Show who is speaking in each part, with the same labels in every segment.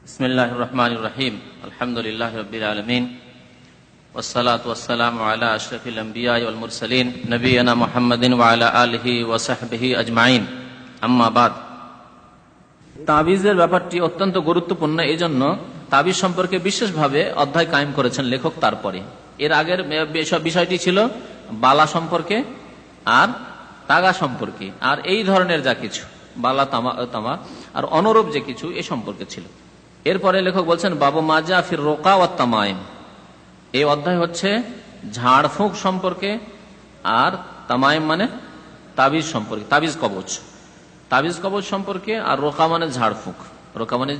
Speaker 1: বিসমিল্লাহির রহমানির রহিম। আলহামদুলিল্লাহি রাব্বিল আলামিন, ওয়াসসালাতু ওয়াসসালামু আলা আশরাফিল আমবিয়া ওয়াল মুরসালিন নবিয়িনা মুহাম্মাদিন ওয়া আলা আলিহি ওয়া সাহবিহি আজমাইন। আম্মা বাদ। তাবিজের ব্যাপারটি অত্যন্ত গুরুত্বপূর্ণ, এই জন্য তাবিজ সম্পর্কে বিশেষভাবে অধ্যায় কায়েম করেছেন লেখক। তারপরে এর আগের বিষয়টি ছিল বালা সম্পর্কে আর তাগা সম্পর্কে, আর এই ধরনের যা কিছু বালা তামা আর অনুরূপ যে কিছু এ সম্পর্কে ছিল। এরপরে লেখক বলছেন বাবু মাজা ফির রোকা ওয়া তামাইম। এই অধ্যায় হচ্ছে ঝাড়ফুঁক সম্পর্কে আর তামাইম মানে তাবিজ সম্পর্কে, তাবিজ কবচ সম্পর্কে, আর রোকা মানে ঝাড়ফুঁক। রোকা মানে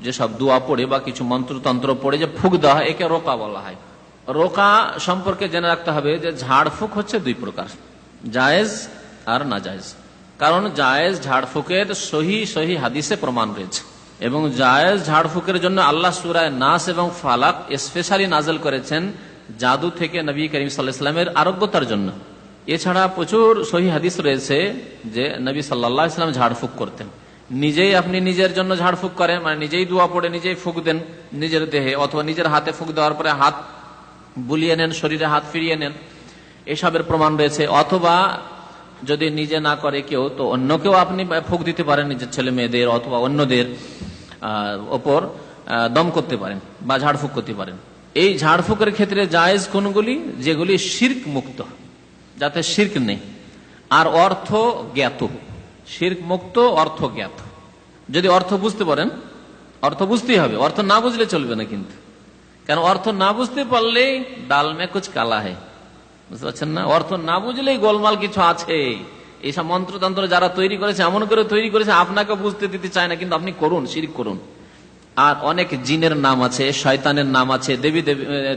Speaker 1: যেসব দোয়া পড়ে বা কিছু মন্ত্রতন্ত্র পড়ে যে ফুঁক দেওয়া হয়, একে রোকা বলা হয়। রোকা সম্পর্কে জেনে রাখতে হবে যে ঝাড়ফুঁক হচ্ছে দুই প্রকার, জায়েজ আর নাজায়েজ। কারণ জায়েজ ঝাড়ফুঁকের সহি হাদিসে প্রমাণ রয়েছে, এবং জায়েজ ঝাড়ফুঁকের জন্য আল্লাহ সূরায়ে নাস এবং ফালাক স্পেশালি নাজেল করেছেন জাদু থেকে নবী করিম সাল্লাল্লাহু আলাইহি ওয়াসাল্লামের আরোগ্যতার জন্য। এছাড়া প্রচুর সহি হাদিস রয়েছে যে নবী সাল্লাল্লাহু আলাইহি ওয়াসাল্লাম ঝাড়ফুঁক করতেন। নিজেই আপনি নিজের জন্য ঝাড়ফুঁক করেন, মানে নিজেই দোয়া পড়ে নিজেই ফুঁক দেন নিজের দেহে, অথবা নিজের হাতে ফুঁক দেওয়ার পরে হাত বুলিয়ে নেন, শরীরে হাত ফিরিয়ে নেন, এসবের প্রমাণ রয়েছে। অথবা যদি নিজে না করে কেউ, তো অন্যকেও আপনি ফুঁক দিতে পারেন, নিজের ছেলে মেয়েদের অথবা অন্যদের ওপর দম করতে পারেন বা ঝাড়ফুঁক করতে পারেন। এই ঝাড়ফুঁকের ক্ষেত্রে জায়েজ কোনগুলি? যেগুলি শিরক মুক্ত, যাতে শিরক নেই, আর অর্থ জ্ঞাত। শিরক মুক্ত, অর্থ জ্ঞাত। যদি অর্থ বুঝতে পারেন, অর্থ বুঝতেই হবে, অর্থ না বুঝলে চলবে না কিন্তু। কেন অর্থ না বুঝতে পারলেই ডাল মে কুছ কালা হয়, বুঝতে পারছেন না? অর্থ না বুঝলেই গোলমাল কিছু আছে। এইসব মন্ত্রতন্ত্র যারা তৈরি করেছে এমন করে তৈরি করেছে আপনাকে বুঝতে দিতে চায় না, কিন্তু আপনি করুন, শিরক করুন। আর অনেক জিনের নাম আছে, শয়তানের নাম আছে, দেবী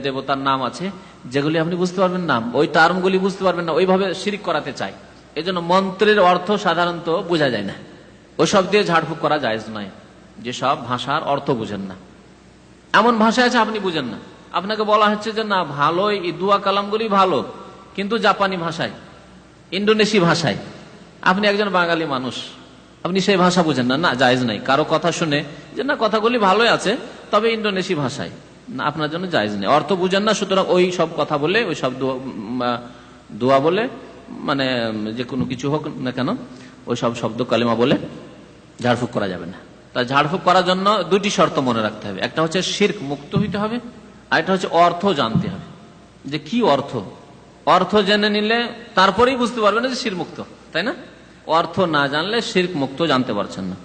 Speaker 1: দেবতার নাম আছে, যেগুলি আপনি বুঝতে পারবেন না, ওই টার্মগুলি বুঝতে পারবেন না, ওইভাবে শিরক করাতে চায়। এই জন্য মন্ত্রের অর্থ সাধারণত বোঝা যায় না, ওসব দিয়ে ঝাড়ফুঁক করা জায়েজ নয়। যেসব ভাষার অর্থ বুঝেন না, এমন ভাষা আছে আপনি বুঝেন না, আপনাকে বলা হচ্ছে যে না ভালো, এই দুয়া কালামগুলি ভালো, কিন্তু জাপানি ভাষায়, ইন্দোনেশি ভাষায়। আপনি একজন বাঙালি মানুষ, আপনি সেই ভাষা বুঝেন না, না জায়েজ নাই। কারো কথা শুনে যে না কথাগুলি ভালোই আছে, তবে ইন্দোনেশি ভাষায়, না আপনার জন্য জায়েজ নেই, অর্থ বুঝেন না। সুতরাং ওই সব কথা বলে, ওই সব দোয়া বলে, মানে যে কোনো কিছু হোক না কেন, ওই সব শব্দ কালিমা বলে ঝাড়ফুঁক করা যাবে না। তাই ঝাড়ফুঁক করার জন্য দুটি শর্ত মনে রাখতে হবে। একটা হচ্ছে শিরক মুক্ত হইতে হবে, আর একটা হচ্ছে অর্থ জানতে হবে, যে কি অর্থ। অর্থ জেনে নিলে তারপরেই বুঝতে পারবেন যে শিরক মুক্ত, তাই না? অর্থ না জানলে শিরক মুক্ত জানতে পারছেন না।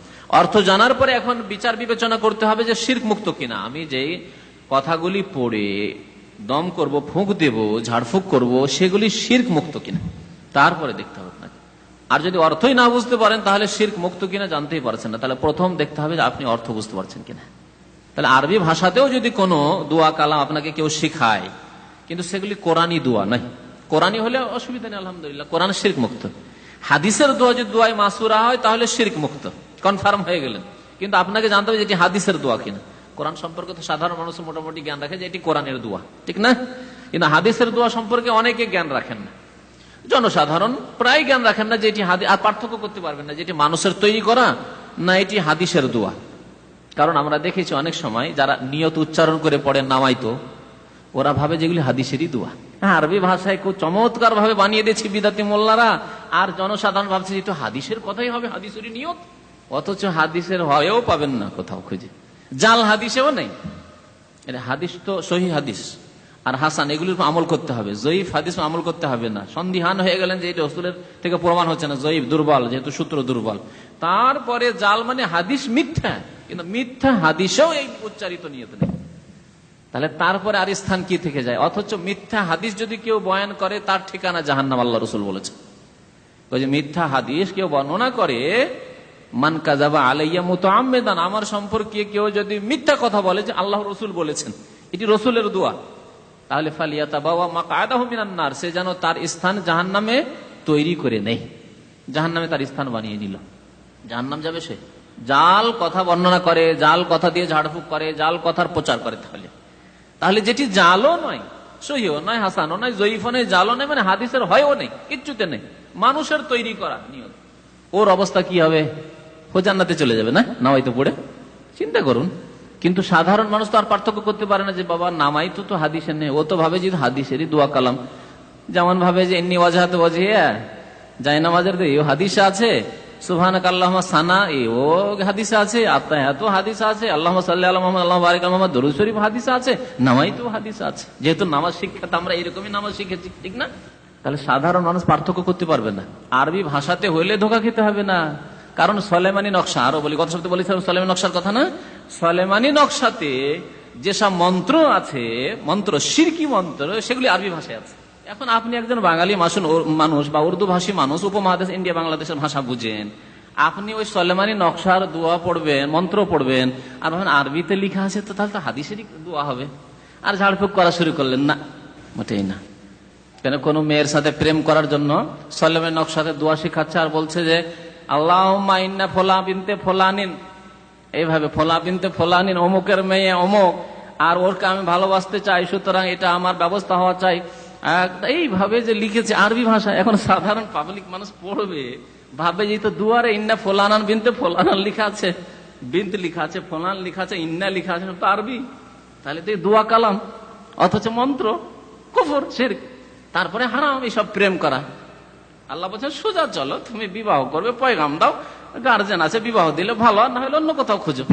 Speaker 1: অর্থ জানার পরে এখন বিচার বিবেচনা করতে হবে যে শিরক মুক্ত কিনা। আমি যেই কথাগুলি পড়ে দম করব, ফুঁক দেব, ঝাড়ফুঁক করব, সেগুলি শিরক মুক্ত কিনা, তারপরে দেখতে হবে আপনাকে। আর যদি অর্থই না বুঝতে পারেন তাহলে শিরক মুক্ত কিনা জানতেই পারছেন না। তাহলে প্রথম দেখতে হবে যে আপনি অর্থ বুঝতে পারছেন কিনা। তাহলে আরবি ভাষাতেও যদি কোনো দোয়া কালাম আপনাকে কেউ শিখায়, কিন্তু সেগুলি কোরআনী দোয়া নাই, কোরআনী হলে অসুবিধা নেই, আলহামদুলিল্লাহ, কোরআন শিরক মুক্ত। হাদিসের দোয়া যদি দোয়ায় মাসুরা হয় তাহলে শিরক মুক্ত, কনফার্ম হয়ে গেলেন। কিন্তু আপনাকে জানতে হবে যে এটি হাদিসের দোয়া কিনা। কোরআন সম্পর্কে তো সাধারণ মানুষ মোটামুটি জ্ঞান রাখে যে এটি কোরআনের দোয়া, ঠিক না? কিন্তু হাদিসের দোয়া সম্পর্কে অনেকে জ্ঞান রাখেন না, জনসাধারণ প্রায় জ্ঞান রাখেন না যে এটি হাদিস, আর পার্থক্য করতে পারবেন না যে এটি মানুষের তৈরি করা না এটি হাদিসের দোয়া। কারণ আমরা দেখেছি অনেক সময় যারা নিয়ত উচ্চারণ করে পড়ে নামাইতো, ওরা ভাবে যেগুলি হাদিসেরই দোয়া। হ্যাঁ, আরবি ভাষায় খুব চমৎকার ভাবে বানিয়ে দিয়েছি বিদাতি মোল্লারা, আর জনসাধারণ ভাবছে যে হাদিসের কথাই হবে, হাদিসেরই নিয়ত। অথচ হাদিসের হয়েও পাবেন না কোথাও খুঁজে, জাল হাদিসেও নেই। এটা হাদিস তো সহি হাদিস আর হাসান, এগুলির আমল করতে হবে। জয়ীফ হাদিস আমল করতে হবে না। সন্দিহান হয়ে গেলেন যে এটা রাসূলের থেকে প্রমাণ হচ্ছে না, জয়ীফ দুর্বল, যেহেতু সূত্র দুর্বল। তারপরে জাল মানে হাদিস মিথ্যা, কিন্তু মিথ্যা হাদিসেও এই উচ্চারিত নিয়ত নেই। তাহলে তারপরে আর স্থান কি থেকে যায়? অথচ মিথ্যা হাদিস যদি কেউ বয়ান করে তার ঠিকানা জাহান্নাম, আল্লাহ রাসূল বলেছেন। ওই যে মিথ্যা হাদিস কেউ বর্ণনা করে, মান কাযাবা আলাইয়া মুতাআম্মিদান, আমার সম্পর্কে কেউ যদি মিথ্যা কথা বলে যে আল্লাহ রাসূল বলেছেন, এটি রাসূলের দোয়া, তাহলে ফালিয়াতাবাওয়া মাকআদাহু মিনান নার, সে যেন তার স্থান জাহান্নামে তৈরি করে নেয়, জাহান্নামে তার স্থান বানিয়ে নিল, জাহান্নাম যাবে সে। জাল কথা বর্ণনা করে, জাল কথা দিয়ে ঝাড়ফুঁক করে, জাল কথার প্রচার করে, তাহলে যেটি জালও নয়, সহিও নয়, হাসানও নয়, জয়ীফও নয়, জালও নয়, মানে হাদিসের হয়ও নেই, কিচ্ছুতে নেই, মানুষের তৈরি করা নিয়ত, ওর অবস্থা কি হবে? ও জান্নাতে চলে যাবে না নাওয়াইতে পড়ে? চিন্তা করুন।
Speaker 2: কিন্তু সাধারণ মানুষ তো আর পার্থক্য করতে পারে না যে বাবা নামাই তো হাদিসে নেই। ও তো ভাবে যে হাদিসেরই দোয়া কালাম, যেমন ভাবে যে এমনি ওয়াজাহাত ওয়াজিয়া জায় নামাজের হাদিসে আছে, সুবহানাক আল্লাহুম্মা সানা ও হাদিসে আছে, আত্তাহিয়াতু হাদিসে আছে, আল্লাহুম্মা সাল্লি আলা মুহাম্মাদ আল্লাহুম্মা বারিক আলা মুহাম্মাদ দরুদ শরীফ হাদিসে আছে, নামাই তো হাদিসে আছে। যেহেতু নামাজ শিক্ষা আমরা এরকমই নামাজ শিখেছি, ঠিক না? তাহলে সাধারণ মানুষ পার্থক্য করতে পারবে না। আরবি ভাষাতে হইলে ধোকা খেতে হবে না, কারণ সলেমানি নকশা, আরো বলি গত সপ্তাহে বলেছিলাম সলেমানি নকশার কথা না, সলেমানি নকশাতে যেসব মন্ত্র আছে, মন্ত্র শিরকি মন্ত্র, সেগুলি আরবি ভাষায় আছে। এখন আপনি একজন বাঙালি মানুষ বা উর্দু ভাষী মানুষ, উপমহাদেশ ইন্ডিয়া বাংলাদেশের ভাষা বুঝেন, আপনি ওই সলেমানি নকশার দোয়া পড়বেন, মন্ত্র পড়বেন, আর আরবিতে লিখা আছে, তো তাহলে তো হাদিসেরই দোয়া হবে, আর ঝাড়ফুঁক করা শুরু করলেন না, মোটেই না। কেন কোন মেয়ের সাথে প্রেম করার জন্য সলেমানি নকশাতে দোয়া শিখাচ্ছে, আর বলছে যে আল্লাহুম্মা ইন্না ফলা বিনতে ফলানিন, এইভাবে ফলা বিনতে ফলানিন, অমুকের মেয়ে অমুক, আর ওরকে আমি ভালোবাসতে চাই, সুতরাং এটা আমার ব্যবস্থা হওয়া চাই, এইভাবে যে লিখেছে আরবি ভাষা। এখন সাধারণ পাবলিক মানুষ পড়বে, ভাবে যে তো দুয়ারে ইন্না ফলানান বিনতে ফলানান লিখা আছে, বিন্ত লিখা আছে, ফলান লিখা আছে, ইন্না লিখা আছে, তো আরবি, তাহলে তো দোয়া কালাম, অথচ মন্ত্র, কুফর, শিরক, তারপরে হারাম এইসব প্রেম করা। আল্লাহ বলছেন সোজা চলো, তুমি বিবাহ করবে, পয়গাম দাও, গার্জেন আছে, বিবাহ দিলে ভালো, না হলে অন্য কোথাও খুঁজো।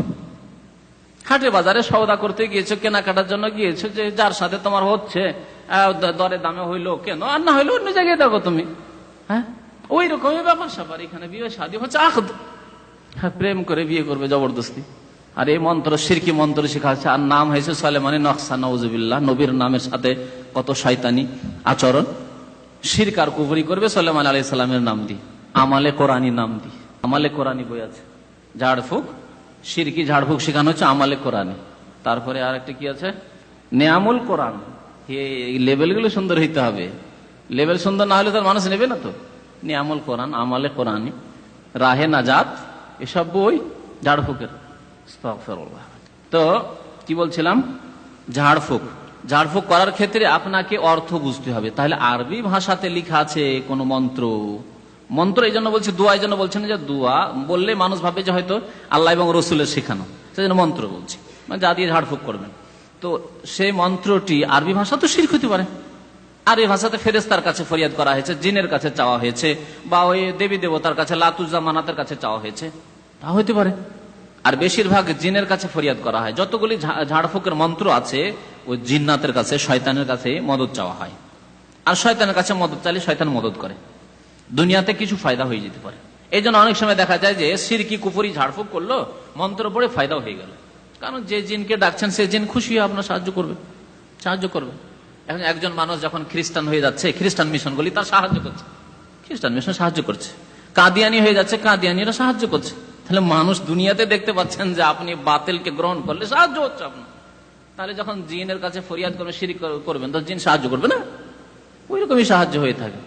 Speaker 2: হাটে বাজারে সওদা করতে গিয়েছো, কেনাকাটার জন্য গিয়েছো, যে যার সাথে তোমার হচ্ছে দরে দামে হইলো কেন, আর না হইলো অন্য জায়গায় দেখো তুমি। হ্যাঁ, ওই রকমই ব্যাপার স্যাপার এখানে, বিয়ে শাদী হচ্ছে আখদ, প্রেম করে বিয়ে করবে জবরদস্তি। আর এই মন্ত্র শিরকি মন্ত্র শেখাচ্ছে, আর নাম হয়েছে সলেমানি নকশা, নাউজুবিল্লাহ। নবীর নামের সাথে কত শয়তানি আচরণ, শিরক আর কুফরি করবে সুলাইমান আলাইহিস সালামের নাম দিয়ে, আমালে কোরআনী নাম দিয়ে। আমালে কোরআনী বই আছে, ঝাড়ফুঁক, শিরকি ঝাড়ফুঁক শেখানো হচ্ছে আমালে কোরআনী। তারপরে আর একটা কি আছে, নেয়ামুল কোরআন। এই লেভেলগুলো সুন্দর হইতে হবে, লেভেল সুন্দর না হলে তার মানুষ নেবে না তো। নেয়ামুল কোরআন, আমালে কোরআনী, রাহে নাজাত, এসব বই ঝাড়ফুঁকের। তো কি বলছিলাম, ঝাড়ফুঁক, ঝাড়ফুঁক করার ক্ষেত্রে আপনাকে অর্থ বুঝতে হবে। তাহলে আরবি ভাষাতে লেখা আছে কোন মন্ত্র, মন্ত্র এই জন্য বলছে, দোয়া এই জন্য বলছেন যে দোয়া বললে মানুষ ভাবে যে হয়তো আল্লাহ এবং রসুলের শেখানো, সেজন্য মন্ত্র বলছি, মানে যা দিয়ে ঝাড়ফুঁক করবেন। তো সেই মন্ত্রটি আরবি ভাষা তো শিরক হতে পারে। আরবি ভাষাতে ফেরেশতার কাছে ফরিয়াদ করা হয়েছে, জিনের কাছে চাওয়া হয়েছে, বা ওই দেবী দেবতার কাছে, লাতুজ্জা মানাতের কাছে চাওয়া হয়েছে, তা হইতে পারে। আর বেশিরভাগ জিনের কাছে ফরিয়াদ করা হয়। যতগুলি ঝাড়ফুঁকের মন্ত্র আছে, ওই জিন্নাতের কাছে, শয়তানের কাছে মদত চাওয়া হয়। আর শয়তানের কাছে মদত চাইলে শয়তান মদত করে, দুনিয়াতে কিছু ফায়দা হয়ে যেতে পারে। এই জন্য অনেক সময় দেখা যায় যে শিরকি কুফরি ঝাড়ফুঁক করলো, মন্ত্র পড়ে ফায়দাও হয়ে গেল, কারণ যে জিনকে ডাকছেন সে জিন খুশি হয়ে আপনার সাহায্য করবে। এখন একজন মানুষ যখন খ্রিস্টান হয়ে যাচ্ছে, খ্রিস্টান মিশনগুলি তার সাহায্য করছে, খ্রিস্টান মিশন সাহায্য করছে। কাদিয়ানি হয়ে যাচ্ছে, কাদিয়ানিরা সাহায্য করছে। তাহলে মানুষ দুনিয়াতে দেখতে পাচ্ছেন যে আপনি বাতিলকে গ্রহণ করলে সাহায্য হচ্ছে আপনার। তাহলে যখন জিনের কাছে ফরিয়াদ করবেন, শিরক করবেন, তো জিন সাহায্য করবে না? ওই রকমই সাহায্য হয়ে থাকে।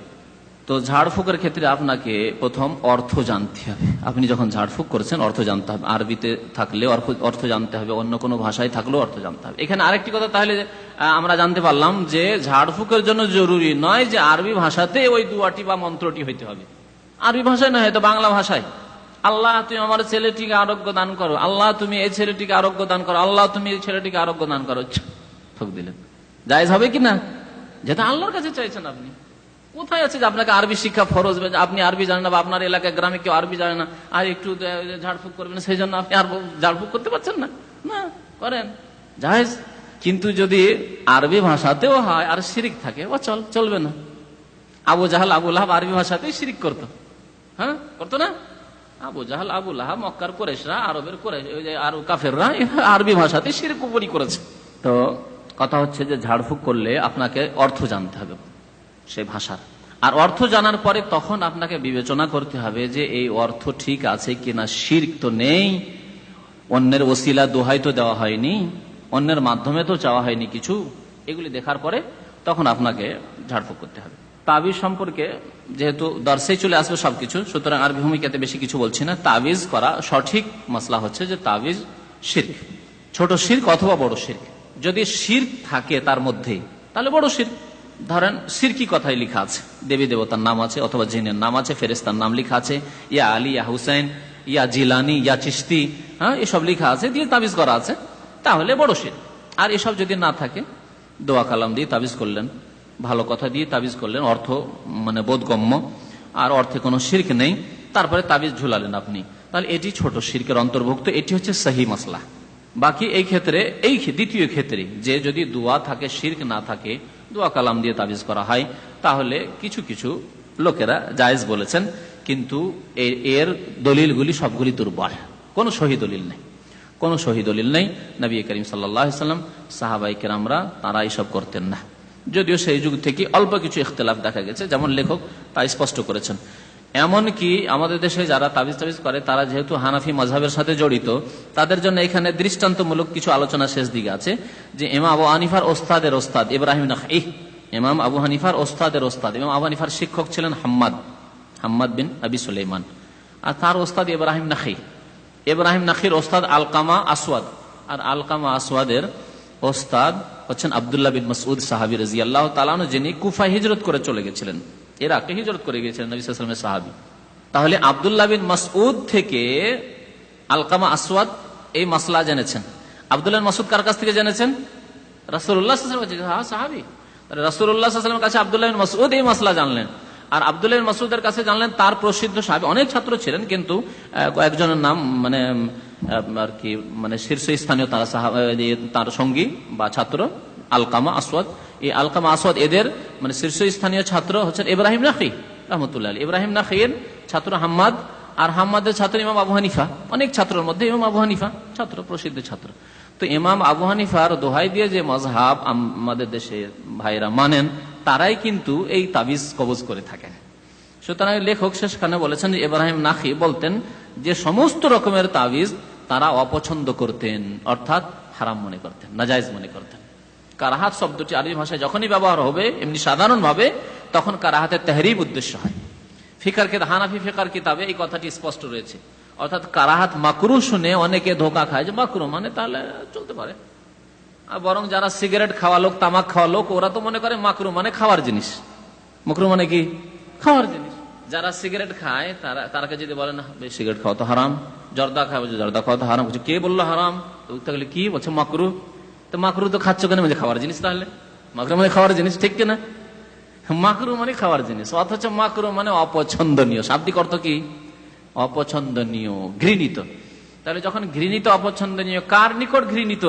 Speaker 2: তো ঝাড়ফুঁকের ক্ষেত্রে আপনাকে প্রথম অর্থ জানতে হবে। আপনি যখন ঝাড়ফুঁক করছেন অর্থ জানতে হবে, আরবিতে থাকলে অর্থ জানতে হবে, অন্য কোনো ভাষায় থাকলেও অর্থ জানতে হবে। এখানে আরেকটি কথা তাহলে আমরা জানতে পারলাম যে ঝাড়ফুঁকের জন্য জরুরি নয় যে আরবি ভাষাতে ওই দুয়াটি বা মন্ত্রটি হইতে হবে। আরবি ভাষায় নয়, হয়তো বাংলা ভাষায়, আল্লাহ তুমি আমার ছেলেটিকে আরোগ্য দান করো, আল্লাহ তুমি এই ছেলেটিকে আরোগ্য দান করো, আল্লাহ তুমি এই ছেলেটিকে আরোগ্য দান করো, ঠক দিলেন। জায়েজ হবে কিনা? যেটা আল্লাহর কাছে চাইছেন আপনি। কোথায় আছে যে আপনাকে আরবি শিক্ষা ফরজ, আপনি আরবি জানেন না, বা আপনার এলাকায় গ্রামে কেউ আরবি জানে না, আর একটু ঝাড়ফুঁক করবেন সেই জন্য আপনি আর ঝাড়ফুঁক করতে পারছেন না? না, করেন, জায়েজ। কিন্তু যদি আরবি ভাষাতেও হয় আর শিরিক থাকে, ও চলবে না। আবু জাহাল আবু লাহাব আরবি ভাষাতেই শিরিক করতো, হ্যাঁ করতো না? আবু জাহাল আবু লাহাব মক্কার কুরাইশরা, আরবের আর কাফেররা আরবি ভাষাতে শিরক কুফরি করেছে। তো কথা হচ্ছে যে ঝাড়ফুঁক করলে আপনাকে অর্থ জানতে হবে সেই ভাষার, আর অর্থ জানার পরে তখন আপনাকে বিবেচনা করতে হবে যে এই অর্থ ঠিক আছে কিনা। শিরক তো নেই, অন্যের ওসিলা দোহাই তো দেওয়া হয়নি, অন্যের মাধ্যমে তো চাওয়া হয়নি কিছু। এগুলি দেখার পরে তখন আপনাকে ঝাড়ফুঁক করতে হবে। তাবিজ সম্পর্কে যেহেতু দর্শেই চলে আসবে সবকিছু, সুতরাং আরবি ভূমিকাতে বেশি কিছু বলছি না। তাবিজ করা সঠিক মাসলা হচ্ছে যে তাবিজ শিরক, ছোট শিরক অথবা বড় শিরক। যদি শিরক থাকে তার মধ্যে, তাহলে বড় শিরক। ধরেন শিরকি কথাই লেখা আছে, দেবী দেবতার নাম আছে, অথবা জিনের নাম আছে, ফেরেশতার নাম লেখা আছে, ইয়া আলী, ইয়া হুসেন, ইয়া জিলানি, ইয়া চিশতি, হ্যাঁ এসব লেখা আছে, দিয়ে তাবিজ করা আছে, তাহলে বড় শিরক। আর এসব যদি না থাকে, দোয়া কালাম দিয়ে তাবিজ করলেন, ভালো কথা দিয়ে তাবিজ করলেন, অর্থ মানে বোধগম্য, আর অর্থে কোনো শিরক নেই, তারপরে তাবিজ ঝুলালেন আপনি, তাহলে এটি ছোট শিরকের অন্তর্ভুক্ত। এটি হচ্ছে সহি মাসলা। বাকি এই ক্ষেত্রে, এই দ্বিতীয় ক্ষেত্রে যে যদি দোয়া থাকে, শিরক না থাকে, দোয়া কালাম দিয়ে তাবিজ করা হয়, তাহলে কিছু কিছু লোকেরা জায়েজ বলেছেন, কিন্তু এর দলিলগুলি সবগুলি দুর্বল, কোনো সহি দলিল নেই, কোনো সহি দলিল নেই। নবী করিম সাল্লাল্লাহু আলাইহি ওয়াসাল্লাম, সাহাবায়ে কেরামরা তারা এইসব করতেন না, যদিও সেই যুগ থেকে অল্প কিছু ইখতিলাফ দেখা গেছে, যেমন লেখক তা স্পষ্ট করেছেন। এমনকি আমাদের দেশে যারা তাবিজ তাবিজ করে, তারা যেহেতু হানাফি মাযহাবের সাথে জড়িত, তাদের জন্য এখানে দৃষ্টান্তমূলক কিছু আলোচনা শেষ দিকে আছে, যে ইমাম আবু হানিফার ওস্তাদের ওস্তাদ ইব্রাহিম নাখাই, ইমাম আবু হানিফার ওস্তাদের ওস্তাদ, ইমাম আবু হানিফার শিক্ষক ছিলেন হাম্মাদ বিন আবি সুলাইমান, আর তার ওস্তাদ ইব্রাহিম নাখাই। ইব্রাহিম নাখির ওস্তাদ আলকামা আসওয়াদ, আর আলকামা আসওয়াদের ওস্তাদ হচ্ছেন আব্দুল্লাহ বিন মাসউদ সাহাবী রাদিয়াল্লাহু তাআলা আনহু, যিনি কুফা হিজরত করে চলে গেছিলেন, ইরাকে হিজরত করে গিয়েছিলেন নবী সাল্লাল্লাহু আলাইহি ওয়াসাল্লামের সাহাবী। তাহলে আব্দুল্লাহ বিন মাসউদ থেকে আলকামা আসওয়াদ এই মাসলা জেনেছেন। আব্দুল্লাহ বিন মাসউদ কার কাছ থেকে জেনেছেন? রাসূলুল্লাহ সাল্লাল্লাহু আলাইহি ওয়াসাল্লাম, হ্যাঁ সাহাবী। রাসূলুল্লাহ সাল্লাল্লাহু আলাইহি ওয়াসাল্লামের কাছে আব্দুল্লাহ বিন মাসউদ এই মাসলা জানলেন, আর আব্দুল্লাহ বিন মাসউদের কাছে জানলেন তার প্রসিদ্ধ সাহাবী। অনেক ছাত্র ছিলেন, কিন্তু কয়েকজনের নাম মানে আর কি মানে শীর্ষস্থানীয় তারা তার সঙ্গী বা ছাত্র আলকামা আসওয়াদ। এই আলকামা আসওয়াদ এদের মানে শীর্ষস্থানীয় ছাত্র হচ্ছেন ইব্রাহিম নাখি রাহমাতুল্লাহ আলাইহি। ইব্রাহিম নাখির ছাত্র হাম্মাদ, আর হাম্মাদের ছাত্র ইমাম আবু হানিফা। অনেক ছাত্রের মধ্যে ইমাম আবু হানিফা ছাত্র, প্রসিদ্ধ ছাত্র। তো ইমাম আবু হানিফার দোহাই দিয়ে যে মাযহাব আমাদের দেশে ভাইরা মানেন, তারাই কিন্তু এই তাবিজ কবজ করে থাকেন। সুতরাং লেখক শেষখানে বলেছেন যে ইব্রাহিম নাখি বলতেন যে সমস্ত রকমের তাবিজ তারা অপছন্দ করতেন, অর্থাৎ হারাম মনে করতেন, নাজায়েজ মনে করতেন। কারাহাত শব্দটি আরবি ভাষায় যখনই ব্যবহার হবে এমনি সাধারণভাবে, তখন কারাহাতের তাহরিম উদ্দেশ্য হয়। হানাফি ফিকার কিতাবে এই কথাটি স্পষ্ট রয়েছে, অর্থাৎ কারাহাত মাকরুহ শুনে অনেকে ধোকা খায় যে মাকরুহ মানে তাহলে চলতে পারে, আর বরং যারা সিগারেট খাওয়া লোক, তামাক খাওয়া লোক, ওরা তো মনে করে মাকরুহ মানে খাওয়ার জিনিস। মাকরুহ মানে কি? খাওয়ার জিনিস। যারা সিগারেট খায় তারাকে যদি বলে না সিগারেট খাওয়া তো হারাম, জর্দা খাওয়া, জর্দা খাওয়া তো হারাম, কে বললো হারাম? তাহলে কি বলছে? মাকরুহ। তো মাকরুহ তো খাচ্ছ কেন? মানে খাওয়ার জিনিস। তাহলে মাকরুহ মানে খাওয়ার জিনিস, ঠিক কিনা? মাকরুহ মানে খাওয়ার জিনিস, অথচ মাকরুহ মানে অপছন্দনীয়। শাব্দিক অর্থ কি? অপছন্দনীয়, ঘৃণিত। তাহলে যখন ঘৃণিত, অপছন্দনীয়, কার নিকট ঘৃণিত?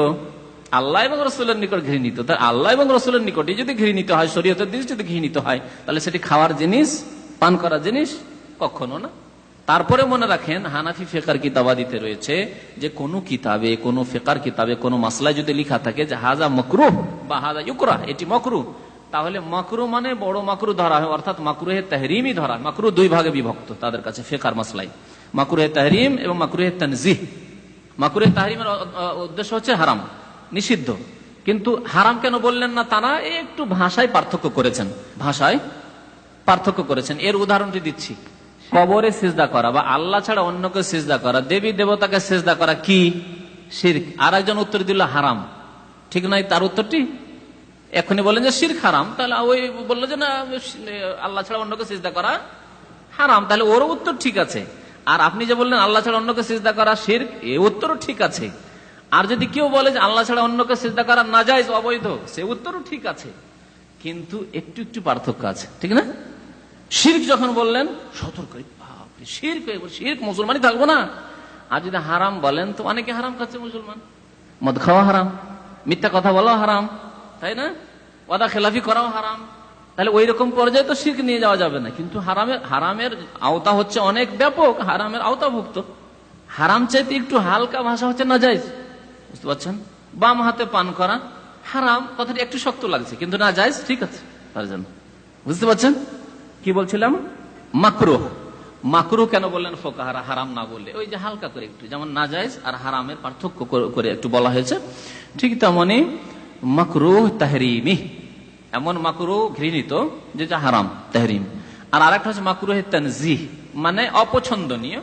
Speaker 2: আল্লাহ এবং রসুলের নিকট ঘৃণিত। তাই আল্লাহ এবং রসুলের নিকটে যদি ঘৃণিত হয়, শরীয়তের দিক যদি ঘৃণিত হয়, তাহলে সেটি খাওয়ার জিনিস, পান করার জিনিস কখনো না। তারপরে মনে রাখেন, হানাফি ফিকার কিতাবাদিতে রয়েছে যে কোনো কিতাবে, কোনো ফিকার কিতাবে, কোনো মাসলায় যদি লেখা থাকে যে হাজা মাকরুহ বা হাজা ইউকরাহ, এটি মাকরুহ, তাহলে মাকরুহ মানে বড় মাকরুহ ধরা হয়, অর্থাৎ মাকরুহে তাহরিমই ধরা। মাকরুহ দুই ভাগে বিভক্ত তাদের কাছে ফিকার মাসলাই, মাকরুহে তাহরিম এবং মাকরুহে তানজিহ। মাকরুহে তাহরিমের উদ্দেশ্য হচ্ছে হারাম, নিষিদ্ধ। কিন্তু হারাম কেন বললেন না তারা? একটু ভাষায় পার্থক্য করেছেন, ভাষায় পার্থক্য করেছেন। এর উদাহরণটি দিচ্ছি। কবরে সিজদা করা বা আল্লাহ ছাড়া অন্যকে সিজদা করা, দেবী দেবতাকে সিজদা করা কি? শিরক। আর একজন উত্তর দিল হারাম। ঠিক নয় তার উত্তরটি? এখনই বলেন যে শিরক হারাম, তাহলে ওই বললো যে না আল্লাহ ছাড়া অন্যকে সিজদা করা হারাম, তাহলে ওর উত্তর ঠিক আছে। আর আপনি যে বললেন আল্লাহ ছাড়া অন্যকে সিজদা করা শিরক, এই উত্তরও ঠিক আছে। আর যদি কেউ বলে যে আল্লাহ ছাড়া অন্যকে সিজদা করা নাজায়েজ, অবৈধ, সে উত্তরও ঠিক আছে। কিন্তু একটু একটু পার্থক্য আছে, ঠিক না? শিরক যখন বললেন, সতর্ক, শিরক, শিরক মুসলমানই থাকবো না। আর যদি হারাম বলেন, তো অনেকে হারাম খাচ্ছে মুসলমান, মদ খাওয়া হারাম, মিথ্যা কথা বলাও হারাম, তাই না? ওয়াদা খেলাফি করাও হারাম। তাহলে ওই রকম পর্যায়ে তো শিরক নিয়ে যাওয়া যাবে না। কিন্তু হারামের আওতা হচ্ছে অনেক ব্যাপক, হারামের আওতাভুক্ত। হারাম চাইতে একটু হালকা ভাষা হচ্ছে নাজায়েজ, বুঝতে পারছেন? বাম হাতে পান করা হারাম, কথাটি একটু শক্ত লাগছে, কিন্তু নাজায়েজ ঠিক আছে তার জন্য, বুঝতে পারছেন? কি বলছিলাম? মাকরুহ। মাকরুহ কেন বললেন ফোকাহারা, হারাম না বললে? ওই যে হালকা করে একটু, যেমন নাজায়েজ আর হারামের পার্থক্য করে একটু বলা হয়েছে, ঠিক তেমনি মাকরুহ তাহরিমি, এমন মাকরুহ ঘৃণিত যেটা হারাম, তাহরিম। আর আরেকটা হচ্ছে মাকরুহ তানজিহ, মানে অপছন্দনীয়,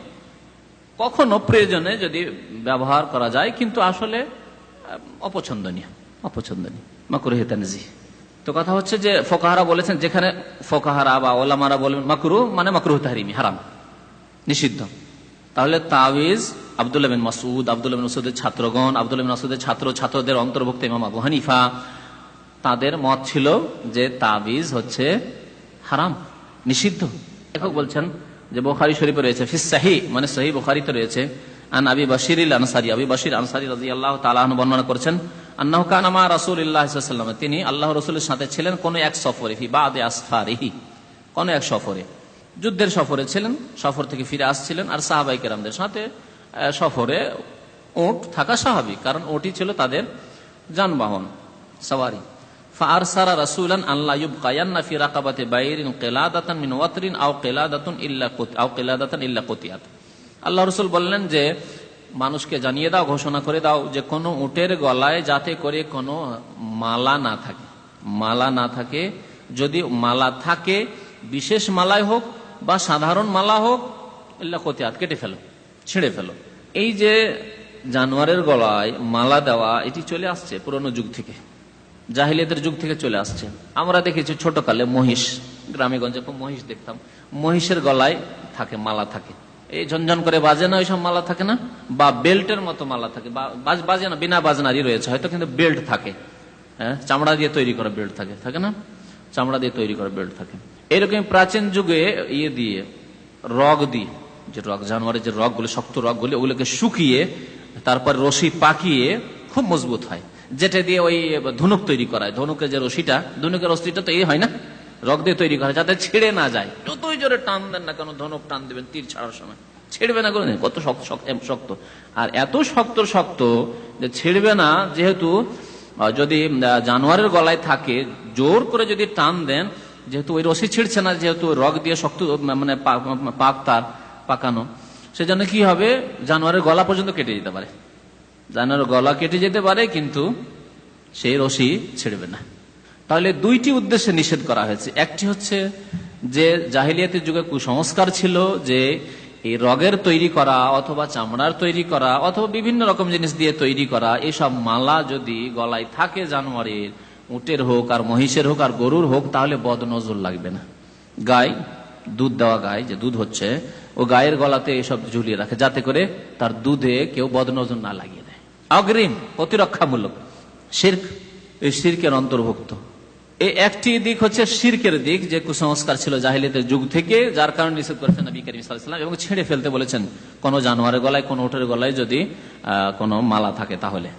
Speaker 2: কখনো প্রয়োজনে যদি ব্যবহার করা যায়, কিন্তু আসলে অপছন্দনীয়, অপছন্দনীয়, মাকরুহ তানজিহ। তো কথা হচ্ছে যে ফোকাহারা বলেছেন, যেখানে ফোকাহারা বা ওলামারা বলেন মাকরুহ মানে মাকরুহ তাহরিমি, হারাম, নিষিদ্ধ, তাহলে তাবিজ আব্দুল্লাহ বিন মাসউদ, আব্দুল্লাহ বিন মাসউদের ছাত্রগণ, আব্দুল্লাহ বিন মাসউদের ছাত্রদের অন্তর্ভুক্ত ইমাম আবু হানিফা, তাদের মত ছিল যে তাবিজ হচ্ছে হারাম, নিষিদ্ধ। লেখক বলছেন যে বুখারী শরীফে রয়েছে, ফিস সাহিহ মানে সহিহ বুখারীতে রয়েছে, আন আবি বাশির আনসারী, আবি বাশির আনসারী রাদিয়াল্লাহু তাআলা আনহু বর্ণনা করেছেন, আন্নাহু কানা মা রাসূলিল্লাহ সাল্লাল্লাহু আলাইহি ওয়াসাল্লাম, তিনি আল্লাহ রাসূলের সাথে ছিলেন কোন এক সফরে, ফি বাদি আসফারিহি, কোন এক সফরে, যুদ্ধের সফরে ছিলেন, সফর থেকে ফিরে আসছিলেন, আর সাহাবায়ে কেরামদের সাথে সফরে উট থাকা স্বাভাবিক, কারণ ওটি ছিল তাদের যানবাহন সওয়ারি। ফাআরসালা রাসূলান আল্লা ইউবকায়ান্না ফি রাকাবাতি বাইরিন কিলাদাতান মিন ওয়াতরিন আও কিলাদাতান ইল্লা কুতিয়াত। আল্লাহ রাসূল বললেন যে মানুষকে জানিয়ে দাও, ঘোষণা করে দাও যে কোনো উটের গলায় যাতে করে কোনো মালা না থাকে, মালা না থাকে, যদি মালা থাকে বিশেষ মালাই হোক বা সাধারণ মালা হোক, ইল্লা কুতিয়াত কেটে ফেলো, ছিঁড়ে ফেলো। এই যে জানোয়ারের গলায় মালা দেওয়া, এটি চলে আসছে পুরনো যুগ থেকে, জাহিলিয়াতের যুগ থেকে চলে আসছে। আমরা দেখেছি ছোটকালে মহিষ, গ্রামে গঞ্জে মহিষ দেখতাম, মহিষের গলায় থাকে মালা থাকে, এই ঝনঝন করে বাজে না, ওইসব মালা থাকে না, বা বেল্টের মতো মালা থাকে, বাজে না, বিনা বাজনারই রয়েছে হয়তো, কিন্তু বেল্ট থাকে, হ্যাঁ, চামড়া দিয়ে তৈরি করা বেল্ট থাকে, থাকে না, চামড়া দিয়ে তৈরি করা বেল্ট থাকে। এরকম প্রাচীন যুগে ইয়ে দিয়ে, রগ দিয়ে, যে রগ, জানোয়ারের যে রগগুলো, শক্ত রগগুলি, ওগুলোকে শুকিয়ে তারপর রশি পাকিয়ে খুব মজবুত হয়, যেটা দিয়ে ওই ধনুক তৈরি করা হয়। ধনুকের যে রশিটা, ধনুকের রশিটা তো এই হয় না, রগ দিয়ে তৈরি করা, যাতে ছিঁড়ে না যায়। যতই জোরে টান দেন না কেন, ধনুক টান দিবেন তীর ছাড়ার সময়, ছিঁড়বে না, করে কত শক্ত, আর এত শক্ত যে ছিঁড়বে না। যেহেতু যদি জানোয়ারের গলায় থাকে, জোর করে যদি টান দেন, যেহেতু ওই রশি ছিঁড়ছে না, যেহেতু রগ দিয়ে শক্ত মানে পাকানো, সেজন্য কি হবে, জানোয়ারের গলা পর্যন্ত কেটে যেতে পারে, জানোয়ারের গলা কেটে যেতে পারে, কিন্তু সেই রশি ছিঁড়বে না। তাহলে দুইটি উদ্দেশ্যে নিষেধ করা হয়েছে। একটি হচ্ছে যে জাহিলিয়াতের যুগে কুসংস্কার ছিল যে এই রগের তৈরি করা অথবা চামড়ার তৈরি করা অথবা বিভিন্ন রকম জিনিস দিয়ে তৈরি করা এসব মালা যদি গলায় থাকে জানোয়ারের, উটের হোক আর মহিষের হোক আর গরুর হোক, তাহলে বদনজর লাগবে না। গাই, দুধ দেওয়া গাই যে দুধ হচ্ছে, ও গায়ের গলাতে এসব ঝুলিয়ে রাখে, যাতে করে তার দুধে কেউ বদনজর না লাগিয়ে দেয়, অগ্রিম প্রতিরক্ষামূলক। শিরক, এই শিরকের অন্তর্ভুক্ত। এই একটি দিক হচ্ছে শিরকের দিক, যে কুসংস্কার ছিল জাহিলিয়াতের যুগ থেকে, যার কারণে নিষেধ করেছেন নবী করিম সাল্লাল্লাহু আলাইহি ওয়াসাল্লাম, এবং ছেড়ে ফেলতে বলেছেন কোনো জানোয়ারের গলায়, কোনো উটের গলায় যদি কোনো মালা থাকে তাহলে।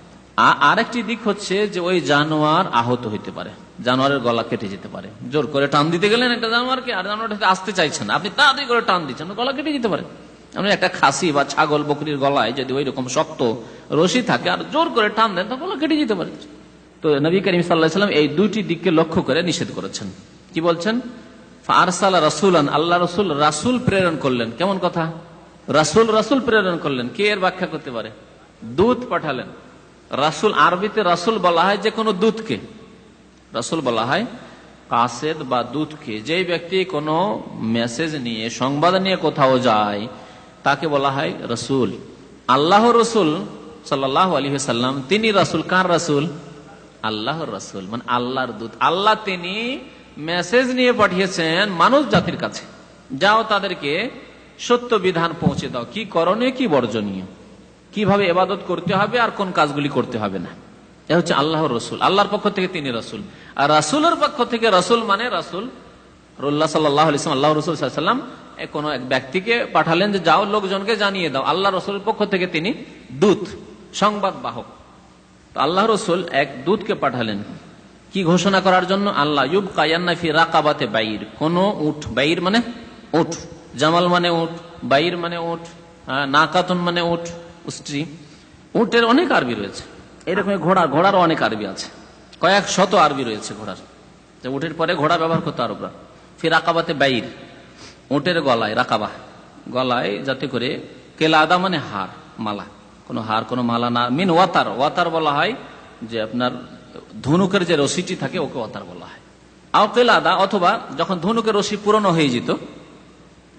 Speaker 2: আর একটি দিক হচ্ছে যে ওই জানোয়ার আহত হইতে পারে, জানোয়ারের গলা কেটে যেতে পারে। জোর করে টান দিতে গেলেন একটা জানোয়ারকে, আর জানোয়ারটা আসতে চাইছেন, আপনি তাড়াতাড়ি করে টান দিচ্ছেন, গলা কেটে যেতে পারে। আপনি একটা খাসি বা ছাগল বকরির গলায় যদি ওই রকম শক্ত রশি থাকে আর জোর করে টান দেন, তা গলা কেটে যেতে পারে। তো নবী করিম সাল্লাল্লাহু আলাইহি ওয়াসাল্লাম এই দুইটি দিককে লক্ষ্য করে নিষেধ করেছেন। কি বলছেন, ফারসালা রাসূলান, আল্লাহ রাসূল রাসূল প্রেরণ করলেন। কেমন কথা, রাসূল প্রেরণ করলেন, কে এর ব্যাখ্যা করতে পারে? দূত পাঠালেন। রাসূল, আরবিতে রাসূল বলা হয় যে কোনো দূতকে, রাসূল বলা হয় কাসেদ বা দূতকে। যেই ব্যক্তি কোনো মেসেজ নিয়ে, সংবাদ নিয়ে কোথাও যায়, তাকে বলা হয় রাসূল। আল্লাহ রাসূল সাল্লাল্লাহু আলাইহি ওয়াসাল্লাম, তিনি রাসূল। কার রাসূল? আল্লাহর রাসূল, মানে আল্লাহর দূত। আল্লাহ তিনি মেসেজ নিয়ে পাঠিয়েছেন মানুষ জাতির কাছে, যাও তাদেরকে সত্য বিধান পৌঁছে দাও, কি করণীয় কি বর্জনীয়, কিভাবে ইবাদত করতে হবে আর কোন কাজগুলি করতে হবে না। এ হচ্ছে আল্লাহর রাসূল। আল্লাহর পক্ষ থেকে তিনি রাসূল। আর রাসূলের পক্ষ থেকে রাসূল মানে রাসূল রাসূলুল্লাহ সাল্লাল্লাহু আলাইহি ওয়াসাল্লাম, আল্লাহ রাসূল সাল্লাল্লাহু আলাইহি ওয়াসাল্লাম কোন এক ব্যক্তিকে পাঠালেন যে যাও লোকজনকে জানিয়ে দাও। আল্লাহ রাসূলের পক্ষ থেকে তিনি দূত, সংবাদ বাহক। তো আল্লাহ রাসূল এক দূতকে পাঠালেন কি ঘোষণা করার জন্য? আল্লাহ ইউবকায়ান্না ফি রাকাবাতে বাইর, কোন উট, বাইর মানে উট, জামাল মানে উট, বাইর মানে উট, নাকাতুন মানে উট, উষ্ট্রি। উটের অনেক আরবি রয়েছে, এরকম ঘোড়ারও অনেক আরবি আছে, কয়েক শত আরবি রয়েছে ঘোড়ার। উটের পরে ঘোড়া ব্যবহার করতো আরবরা। ফি রাকাবাতে বাইর, উটের গলায়, রাকাবা গলায় যাতে করে, কেলাদা মানে হার, মালা, কোনো হার কোনো মালা না। মিন ওয়াতার, ওয়াতার বলা হয় যে আপনার ধনুকের যে রশিটি থাকে ওকে ওয়াতার বলা হয়। আও কেলাদা, অথবা যখন ধনুকের রশি পুরনো হয়ে যেত,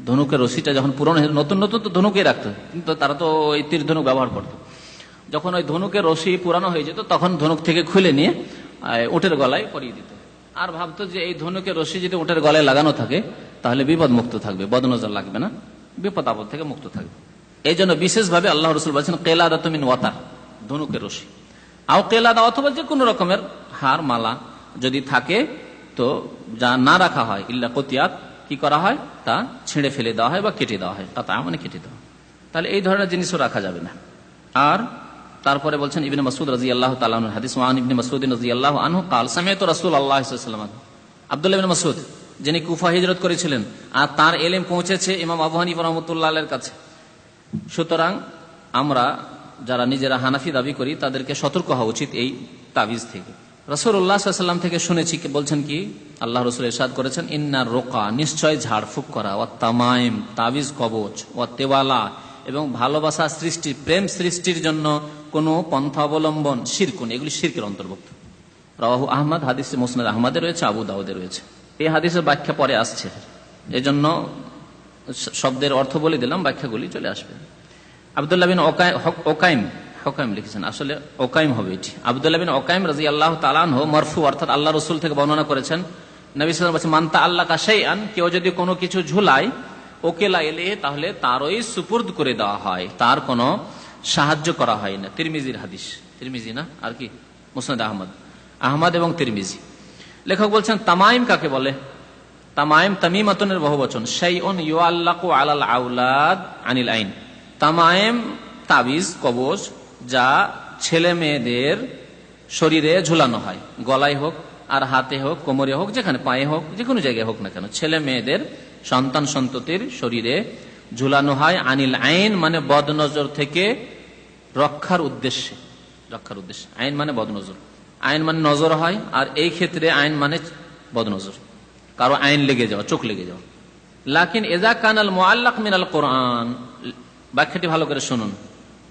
Speaker 2: ধনুকের রশিটা যখন পুরনো, নতুন নতুন তো ধনুকেই রাখতো, কিন্তু তারা তো ওই তীর ধনুক ব্যবহার করতো। যখন ওই ধনুকের রশি পুরানো হয়ে যেত, তখন ধনুক থেকে খুলে নিয়ে উটের গলায় পরিয়ে দিত। আর ভাবতো যে এই ধনুকের রশি যদি উটের গলায় লাগানো থাকে তাহলে বিপদ মুক্ত থাকবে, বদনজর লাগবে না, বিপদ আপদ থেকে মুক্ত থাকবে। এই জন্য বিশেষভাবে আল্লাহ রসুল বলছেন কেলাদা তুমিন ওয়াতার, ধনুকের রশি, আও কেলাদা অথবা যে কোনো রকমের হার মালা যদি থাকে তো যা না রাখা হয় ইল্লা কতিয়াত, কি করা হয় তা ছিঁড়ে ফেলে দেওয়া হয় বা কেটে দেওয়া হয়, তা মানে কেটে দেওয়া। তাহলে এই ধরনের জিনিসও রাখা যাবে না। আর তারপরে বলছেন ইবনে মাসউদ রাদিয়াল্লাহু তাআলা আনহু হাদিস, ওয়ান ইবনে মাসউদ রাদিয়াল্লাহু আনহু قال سمعت رسول الله صلى الله عليه وسلم, আব্দুল্লাহ ইবনে মাসউদ যিনি কুফা হিজরত করেছিলেন আর তার ইলম পৌঁছেছে ইমাম আবু হানিফা রাহমাতুল্লাহ আলাইহির কাছে। সুতরাং আমরা যারা নিজেরা হানাফি দাবি করি তাদেরকে সতর্ক হওয়া উচিত এই তাবিজ থেকে। রাসূলুল্লাহ সাল্লাল্লাহু আলাইহি ওয়াসাল্লাম থেকে শুনেছি, বলছেন কি আল্লাহ রাসূল ইরশাদ করেছেন, ইন্নার রোকা, নিশ্চয় ঝাড়ফুঁক করা, ওয়া তামাইম, তাবিজ কবচ, ওয়া তেওয়ালা, এবং ভালোবাসা সৃষ্টি, প্রেম সৃষ্টির জন্য কোনো পন্থা অবলম্বন, শিরকুন, এগুলি শিরকের অন্তর্ভুক্ত। রাওয়াহু আহমদ, হাদিস মুসনাদ আহমদে রয়েছে, আবু দাউদে রয়েছে। এই হাদিসের ব্যাখ্যা পরে আসছে, এজন্য শব্দের অর্থ বলে দিলাম, ব্যাখ্যাগুলি চলে আসবে। আব্দুল্লাহ বিন ওকাইম লিখেছেন, আসলে ওকাইম হবে এটি। আব্দুল্লাহ বিন ওকাইম রাদিয়াল্লাহু তাআলা আনহু মারফু, অর্থাৎ আল্লাহ রাসূল থেকে বর্ণনা করেছেন, নবী সাল্লাল্লাহু আলাইহি ওয়াসাল্লাম বলেছেন, মান তাআল্লাকা শাইআন, কেউ যদি কোনো কিছু ঝুলায়, ওকেলা এলে, তাহলে তারই সুপুর্দ করে দেওয়া হয়, তার কোনো সাহায্য করা হয় না। তিরমিজির হাদিস, তিরমিজি না আর কি, মুসনাদ আহমদ এবং তিরমিজি। লেখক বলছেন তামাইম কাকে বলে? তামাইম তামিমাতুনের বহুবচন, শাইউন ইউআল্লাকু আলাল আওলাদ আনিল আইন। তামাইম তাবিজ কবজ যা ছেলে মেয়েদের শরীরে ঝুলানো হয়, গলায় হোক আর হাতে হোক, কোমরে হোক, যেখানে পায়ে হোক, যে কোনো জায়গায় হোক না কেন, ছেলে মেয়েদের সন্তান সন্ততির শরীরে ঝুলানো হয়। আনিল আইন মানে বদনজর থেকে রক্ষার উদ্দেশ্যে, রক্ষার উদ্দেশ্যে। আইন মানে বদনজর, আইন মানে নজর হয়, আর এই ক্ষেত্রে আইন মানে বদনজর, কারো আইন লেগে যাওয়া, চোখ লেগে যাওয়া। লাকিন এজা কানাল মুআল্লাক মিনাল কোরআন, ব্যাখ্যাটি ভালো করে শুনুন।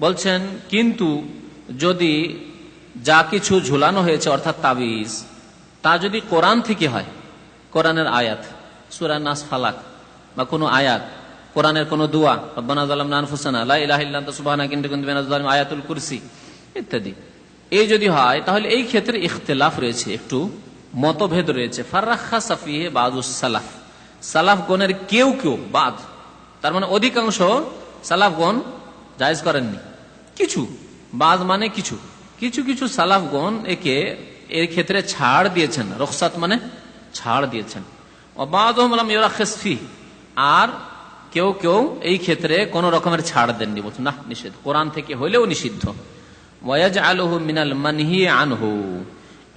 Speaker 2: বলছেন কিন্তু যদি যা কিছু ঝুলানো হয়েছে অর্থাৎ তাবিজ, তা যদি কোরআন থেকে হয়, কোরআনের আয়াত, সূরা নাস, ফালাক, বা কোনো আয়াত, কোরআনের কোনো দোয়া, রব্বানা যালামনা আনফুসানা, লা ইলাহা ইল্লা আনতা সুবহানাকা ইন্নী কুনতু মিনাজ জালিমিন, আয়াতুল কুরসি ইত্যাদি, এই যদি হয় তাহলে এই ক্ষেত্রে ইখতিলাফ রয়েছে, একটু মতভেদ রয়েছে। ফাররাখাসা ফিহি বাযুস সালাফ, সালাফগণের কেউ কেউ, বাদ তার মানে অধিকাংশ সালাফগণ জায়েজ করেননি, কিছু, বাদ মানে কিছু, কিছু কিছু সালাফগণ একে এর ক্ষেত্রে ছাড় দিয়েছেন, রুখসাত মানে ছাড় দিয়েছেন। ওয়াবাদুহুম লাম ইউরাখিস ফিহি, আর কেউ কেউ এই ক্ষেত্রে কোন রকমের ছাড় দেননি, বলছেন না নিষেধ, কোরআন থেকে হলেও নিষিদ্ধ। ওয়ায়াজআলুহু মিনাল মানহি আনহু,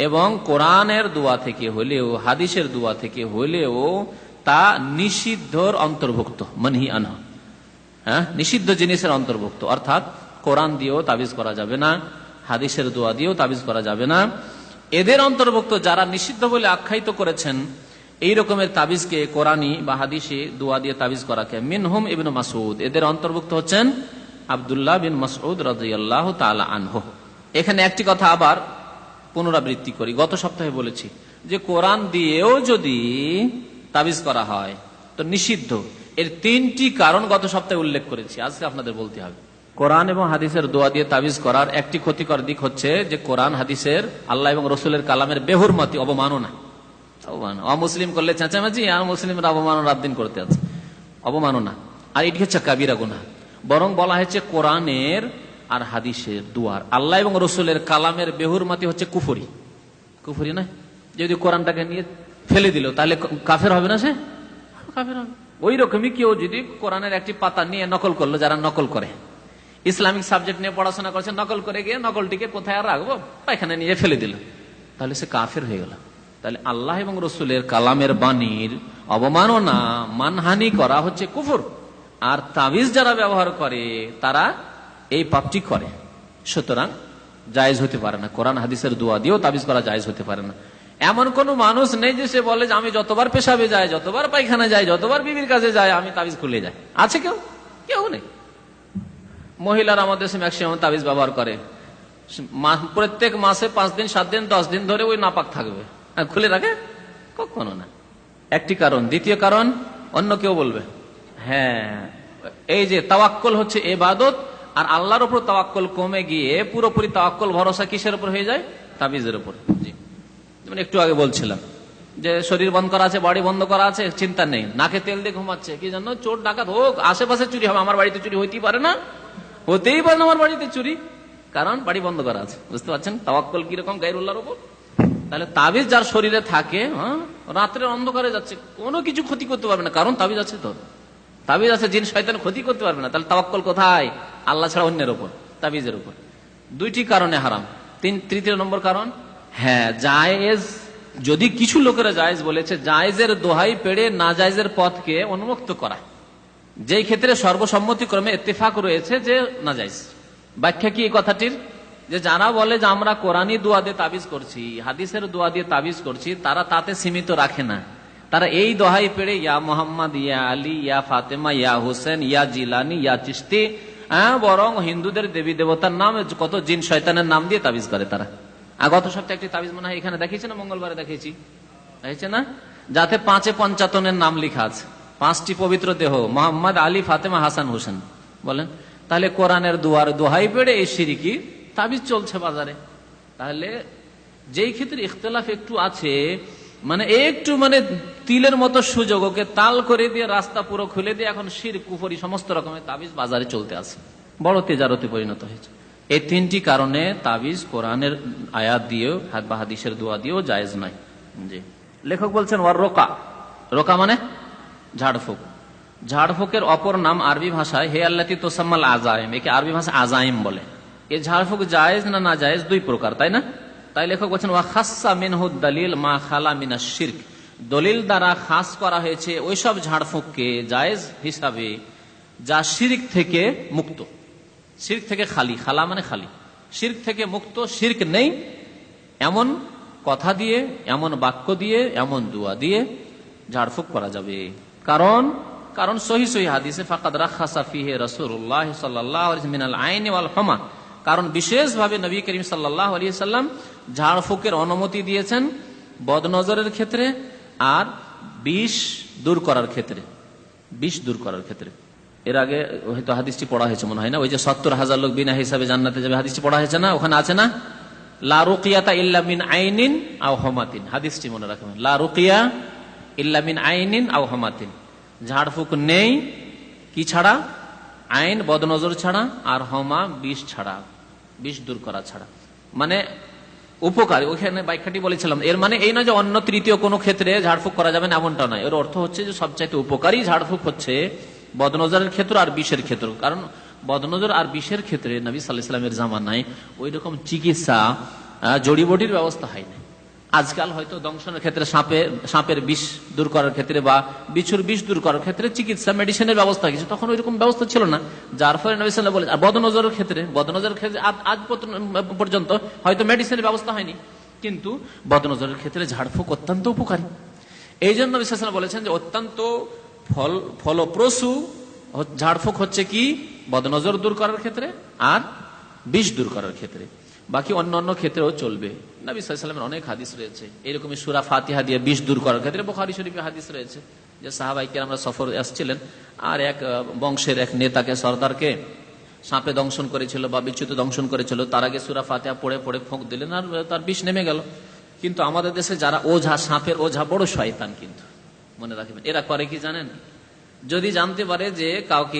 Speaker 2: এবং কোরআনের দোয়া থেকে হলেও, হাদিসের দোয়া থেকে হলেও তা নিষিদ্ধর অন্তর্ভুক্ত, মানহি আনহু, হ্যাঁ, নিষিদ্ধ জিনিসের অন্তর্ভুক্ত। অর্থাৎ কোরআন দিয়েও তাবিজ করা যাবে না, হাদিসের দোয়া দিয়েও তাবিজ করা যাবে না। এদের অন্তর্ভুক্ত যারা নিষিদ্ধ বলে আখ্যায়িত করেছেন এই রকমের তাবিজকে, কোরআনী বা হাদিসে দোয়া দিয়ে তাবিজ করাকে, মিনহুম ইবনে মাসউদ, এদের অন্তর্ভুক্ত হচ্ছেন আব্দুল্লাহ বিন মাসউদ রাদিয়াল্লাহু তাআলা আনহু। এখানে একটি কথা আবার পুনরাবৃত্তি করি, গত সপ্তাহে বলেছি যে কোরআন দিয়েও যদি তাবিজ করা হয় তো নিষিদ্ধ। এর তিনটি কারণ গত সপ্তাহে উল্লেখ করেছি, আজকে আপনাদের বলতে হবে। কোরআন এবং হাদিসের দোয়া দিয়ে তাবিজ করার একটি ক্ষতিকর দিক হচ্ছে যে কোরআন হাদিসের, আল্লাহ এবং রসুলের কালামের বেহুরমতি, অবমাননা। অমুসলিম করলে চেঁচামেচি, আর মুসলিমরা অবমাননা দিন করতে আছে, অবমাননা। আর এটি হচ্ছে কাবিরা গুনাহ। বরং বলা হয়েছে কোরআনের আর হাদিসের দুয়ার, আল্লাহ এবং রসুলের কালামের বেহুরমতি হচ্ছে কুফরি, কুফরি না? যদি কোরআনটাকে নিয়ে ফেলে দিল তাহলে কাফের হবে না? সে কাফের হবে। ওই রকমই কেউ যদি কোরআনের একটি পাতা নিয়ে নকল করলো, যারা নকল করে, ইসলামিক সাবজেক্ট নিয়ে পড়াশোনা করছে, নকল করে গিয়ে নকলটিকে কোথায় রাখবো, এখানে নিয়ে ফেলে দিল, তাহলে সে কাফের হয়ে গেল। তাহলে আল্লাহ এবং রসুলের কালামের বাণীর অবমাননা, মানহানি করা হচ্ছে কুফর। আর তাবিজ যারা ব্যবহার করে তারা এই পাপটি করে। সুতরাং জায়েজ হতে পারে না, কোরআন হাদিসের দোয়া দিয়েও তাবিজ করা জায়েজ হতে পারে না। এমন কোন মানুষ নেই যে সে বলে যে আমি যতবার পেশাবে যাই, যতবার পায়খানা যাই, যতবার বিবির কাছে যাই, আমি তাবিজ খুলে যাই। আছে কেউ? কেউ নেই। মহিলারা আমাদের দেশে ম্যাক্সিমাম তাবিজ ব্যবহার করে, প্রত্যেক মাসে 5 দিন 7 দিন 10 দিন ধরে ওই নাপাক থাকবে, খুলে রাখে? কখনো না। একটি কারণ। দ্বিতীয় কারণ অন্য কেউ বলবে, হ্যাঁ, এই যে তাওয়াক্কুল হচ্ছে ইবাদত, আর আল্লাহর উপর তাওয়াক্কুল কমে গিয়ে পুরোপুরি তাওয়াক্কুল ভরসা কিসের উপর হয়ে যায়? তাবিজের উপর। জি, যেমন একটু আগে বলছিলাম যে শরীর বন্ধ করা আছে, বাড়ি বন্ধ করা আছে, চিন্তা নেই, নাকে তেল দিয়ে ঘুমাচ্ছে, কি জন্য? চোর ডাকাত হোক, আশেপাশে চুরি হবে, আমার বাড়িতে চুরি হইতেই পারে না, হতেই পারে না আমার বাড়িতে চুরি, কারণ বাড়ি বন্ধ করা আছে। বুঝতে পারছেন তাওয়াক্কুল কিরকম গায়রুল্লাহর উপর? তাহলে তাবিজ যার শরীরে থাকে, রাত্রে অন্ধকারে যাচ্ছে, কোনো কিছু ক্ষতি করতে পারবে না, কারণ তাবিজ আছে। তো তাবিজ আছে, জিন শয়তান ক্ষতি করতে পারবে না। তাহলে তাওয়াক্কুল কোথায়? আল্লাহ ছাড়া অন্যের উপর, তাবিজের উপর। দুইটি কারণে হারাম। তৃতীয় নম্বর কারণ, হ্যাঁ জায়েজ, যদি কিছু লোকেরা জায়েজ বলেছে, জায়েজের দোহাই পেড়ে না জায়েজের পথকে উন্মুক্ত করা, যেই ক্ষেত্রে সর্বসম্মতিক্রমে ইত্তেফাক রয়েছে যে না জায়েজ। ব্যাখ্যা কি এই কথাটির? যে যারা বলে যে আমরা কোরআনী দোয়া দিয়ে তাবিজ করছি, হাদিসের দোয়া দিয়ে তাবিজ করছি, তারা তাতে সীমিত রাখে না। তারা এই দোহাই পেড়ে ইয়া মোহাম্মদ, ইয়া আলী, ইয়া ফাতেমা, ইয়া হোসেন, ইয়া জিলানি, ইয়া চিশতি, বরং হিন্দুদের দেবী দেবতার নাম, কত জিন শয়তানের নাম দিয়ে তাবিজ করে তারা। আর গত সপ্তাহে একটি তাবিজ মনে হয় এখানে দেখিয়েছে না, মঙ্গলবারে দেখেছি, দেখেছে না, যাতে 5 পঞ্চাতনের নাম লেখা আছে, 5টি পবিত্র দেহ, মোহাম্মদ, আলী, ফাতেমা, হাসান, হোসেন। বলেন তাহলে কোরআনের দুয়ার দোহাই পেড়ে এই শিরকি তাবিজ চলছে বাজারে। তাহলে যেই ক্ষেত্রে ইখতিলাফ একটু আছে, মানে একটু মানে তিলের মতো সুযোগ, ওকে তাল করে দিয়ে রাস্তা পুরো খুলে দিয়ে এখন শিরক কুফরি সমস্ত রকমের তাবিজ বাজারে চলতে আছে, বড় তেজারতে পরিণত হয়েছে। এই 3টি কারণে তাবিজ কোরআনের আয়াত দিয়েও বা হাদিসের দোয়া দিয়েও জায়েজ নয়। জি, লেখক বলছেন ওয়ার রোকা, রোকা মানে ঝাড়ফুঁক। ঝাড়ফুঁকের অপর নাম আরবি ভাষায় হে আল্লাতি তোসাম্মাল আজাইম, একে আরবি ভাষায় আজাইম বলে। এই ঝাড়ফুঁক জায়েজ না না জায়েজ, 2 প্রকার, তাই না? তাই লেখক বলছেন ওয়া খাসসা মিনহু দালিল মা খালা মিনাশ শিরক, দলিল দ্বারা খাস করা হয়েছে ওইসব ঝাড়ফুঁককে জায়েজ হিসাবে যা শিরক থেকে মুক্ত, শিরক থেকে খালি, খালা মানে খালি, শিরক থেকে মুক্ত, শিরক নেই এমন কথা দিয়ে, এমন বাক্য দিয়ে, এমন দোয়া দিয়ে ঝাড়ফুঁক করা যাবে। কারণ সহি সহি হাদিসে ফাকাদ রাখাসা ফিহি রাসূলুল্লাহ সাল্লাল্লাহু আলাইহি ওয়াসাল্লাম মিনাল আইনি ওয়াল হুমা, কারণ বিশেষভাবে নবী করিম সাল্লাল্লাহু আলাইহি ওয়াসাল্লাম ঝাড়ফুঁকের অনুমতি দিয়েছেন বদনজরের ক্ষেত্রে আর বিষ দূর করার ক্ষেত্রে, বিষ দূর করার ক্ষেত্রে। এর আগে হয়তো হাদিসটি পড়া হয়েছে মনে হয় না, ওই যে 70,000 লোক বিনা হিসাবে জান্নাতে যাবে, হাদিসটি পড়া হয়েছে না? ওখানে আছে না লা রুকিয়াতা ইল্লা মিন আইনিন আও হুমাতিন, হাদিসটি মনে রাখবেন, লা রুকিয়া ইল্লা মিন আইনিন আও হুমাতিন, ঝাড়ফুঁক নেই কি ছাড়া? আইন বদনজর ছাড়া, আর হমা বিষ ছাড়া, বিষ দূর করা ছাড়া। মানে উপকারী, ওখানে ব্যাখ্যাটি বলেছিলাম, এর মানে এই নয় যে অন্য তৃতীয় কোনো ক্ষেত্রে ঝাড়ফুঁক করা যাবে না, এমনটা নয়। এর অর্থ হচ্ছে যে সবচাইতে উপকারী ঝাড়ফুঁক হচ্ছে বদনজরের ক্ষেত্র আর বিষের ক্ষেত্র। কারণ বদনজর আর বিষের ক্ষেত্রে নবী সাল্লাল্লাহু আলাইহি ওয়াসাল্লামের জামানায় ওই রকম চিকিৎসা, জড়িবটির ব্যবস্থা হয়নি। আজকাল হয়তো দংশনের ক্ষেত্রে সাপের বিষ দূর করার ক্ষেত্রে বা বিছুর বিষ দূর করার ক্ষেত্রে চিকিৎসা মেডিসিনের ব্যবস্থা কিছু, তখন ওইরকম ব্যবস্থা ছিল না, যার ফলে নবী সাল্লাল্লাহু আলাইহি ওয়াসাল্লাম বলে। আর বদনজরের ক্ষেত্রে আজ পর্যন্ত হয়তো মেডিসিনের ব্যবস্থা হয়নি, কিন্তু বদনজরের ক্ষেত্রে ঝাড়ফুঁক অত্যন্ত উপকারী। এই জন্য নবী সাল্লাল্লাহু আলাইহি ওয়াসাল্লাম বলেছেন যে অত্যন্ত ফলপ্রসূ ঝাড়ফুঁক হচ্ছে কি? বদনজর দূর করার ক্ষেত্রে আর বিষ দূর করার ক্ষেত্রে। বাকি অন্য ক্ষেত্রেও চলবে। নবী সাল্লাল্লাহু আলাইহি ওয়াসাল্লামের অনেক হাদিস রয়েছে এরকমই, সূরা ফাতিহা দিয়ে বিষ দূর করার ক্ষেত্রে। বুখারী শরীফে হাদিস রয়েছে যে সাহাবায়ে কেরামরা সফর আসছিলেন, আর এক বংশের এক নেতাকে, সর্দারকে সাপে দংশন করেছিল বা বিচ্যুত দংশন করেছিল। তার আগে সূরা ফাতিহা পড়ে পড়ে ফোঁক দিলেন আর তার বিষ নেমে গেল। কিন্তু আমাদের দেশে যারা ওঝা, সাপের ওঝা বড় শয়তান, কিন্তু মনে রাখবেন এরা করে কি জানেন? যদি জানতে পারে যে কাউকে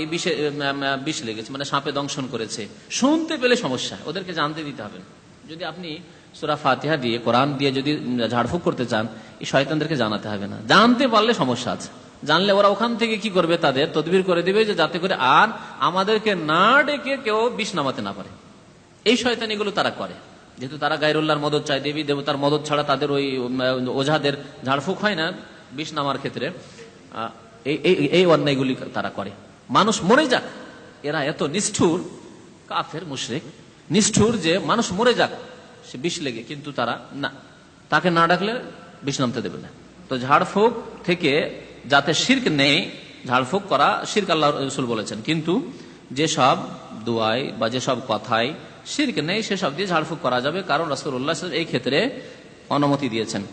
Speaker 2: বিষ লেগেছে, মানে সাপে দংশন করেছে, শুনতে পেলে সমস্যা, ওদেরকে জানতে দিতে হবে না। যদি আপনি সূরা ফাতিহা দিয়ে, কোরআন দিয়ে যদি ঝাড়ফুঁক করতে চান, এই শয়তানদেরকে জানাতে হবে না। জানতে পারলে সমস্যা আছে, জানলে ওরা ওখান থেকে কি করবে, তাদের তদবির করে দিবে যে যাতে করে আর আমাদেরকে না ডেকে কেউ বিষ নামাতে না পারে। এই শয়তানিগুলো তারা করে, যেহেতু তারা গায়রুল্লাহর মদদ চায়, দেবী দেবতার মদদ ছাড়া তাদের ওই ওঝাদের ঝাড়ফুঁক হয় না বিষ নামার ক্ষেত্রে। এই অন্যায়গুলি তারা করে, মানুষ মরে যাক, এরা এত নিষ্ঠুর, কাফের মুশরিক নিষ্ঠুর, যে মানুষ মরে যাক সে বিষ লেগে, কিন্তু তারা না, তাকে না ডাকলে বিষ নামতে দেবে না। তো ঝাড়ফুঁক থেকে যাতে শিরক নেই, ঝাড়ফুঁক করা শিরক আল্লাহ রাসূল বলেছেন, কিন্তু যেসব দোয়ায় বা যেসব কথায় শিরক নেই সেসব দিয়ে ঝাড়ফুঁক করা যাবে, কারণ রাসূলুল্লাহ সাল্লাল্লাহু আলাইহি ওয়াসাল্লাম এই ক্ষেত্রে অনুমতি দিয়েছেন।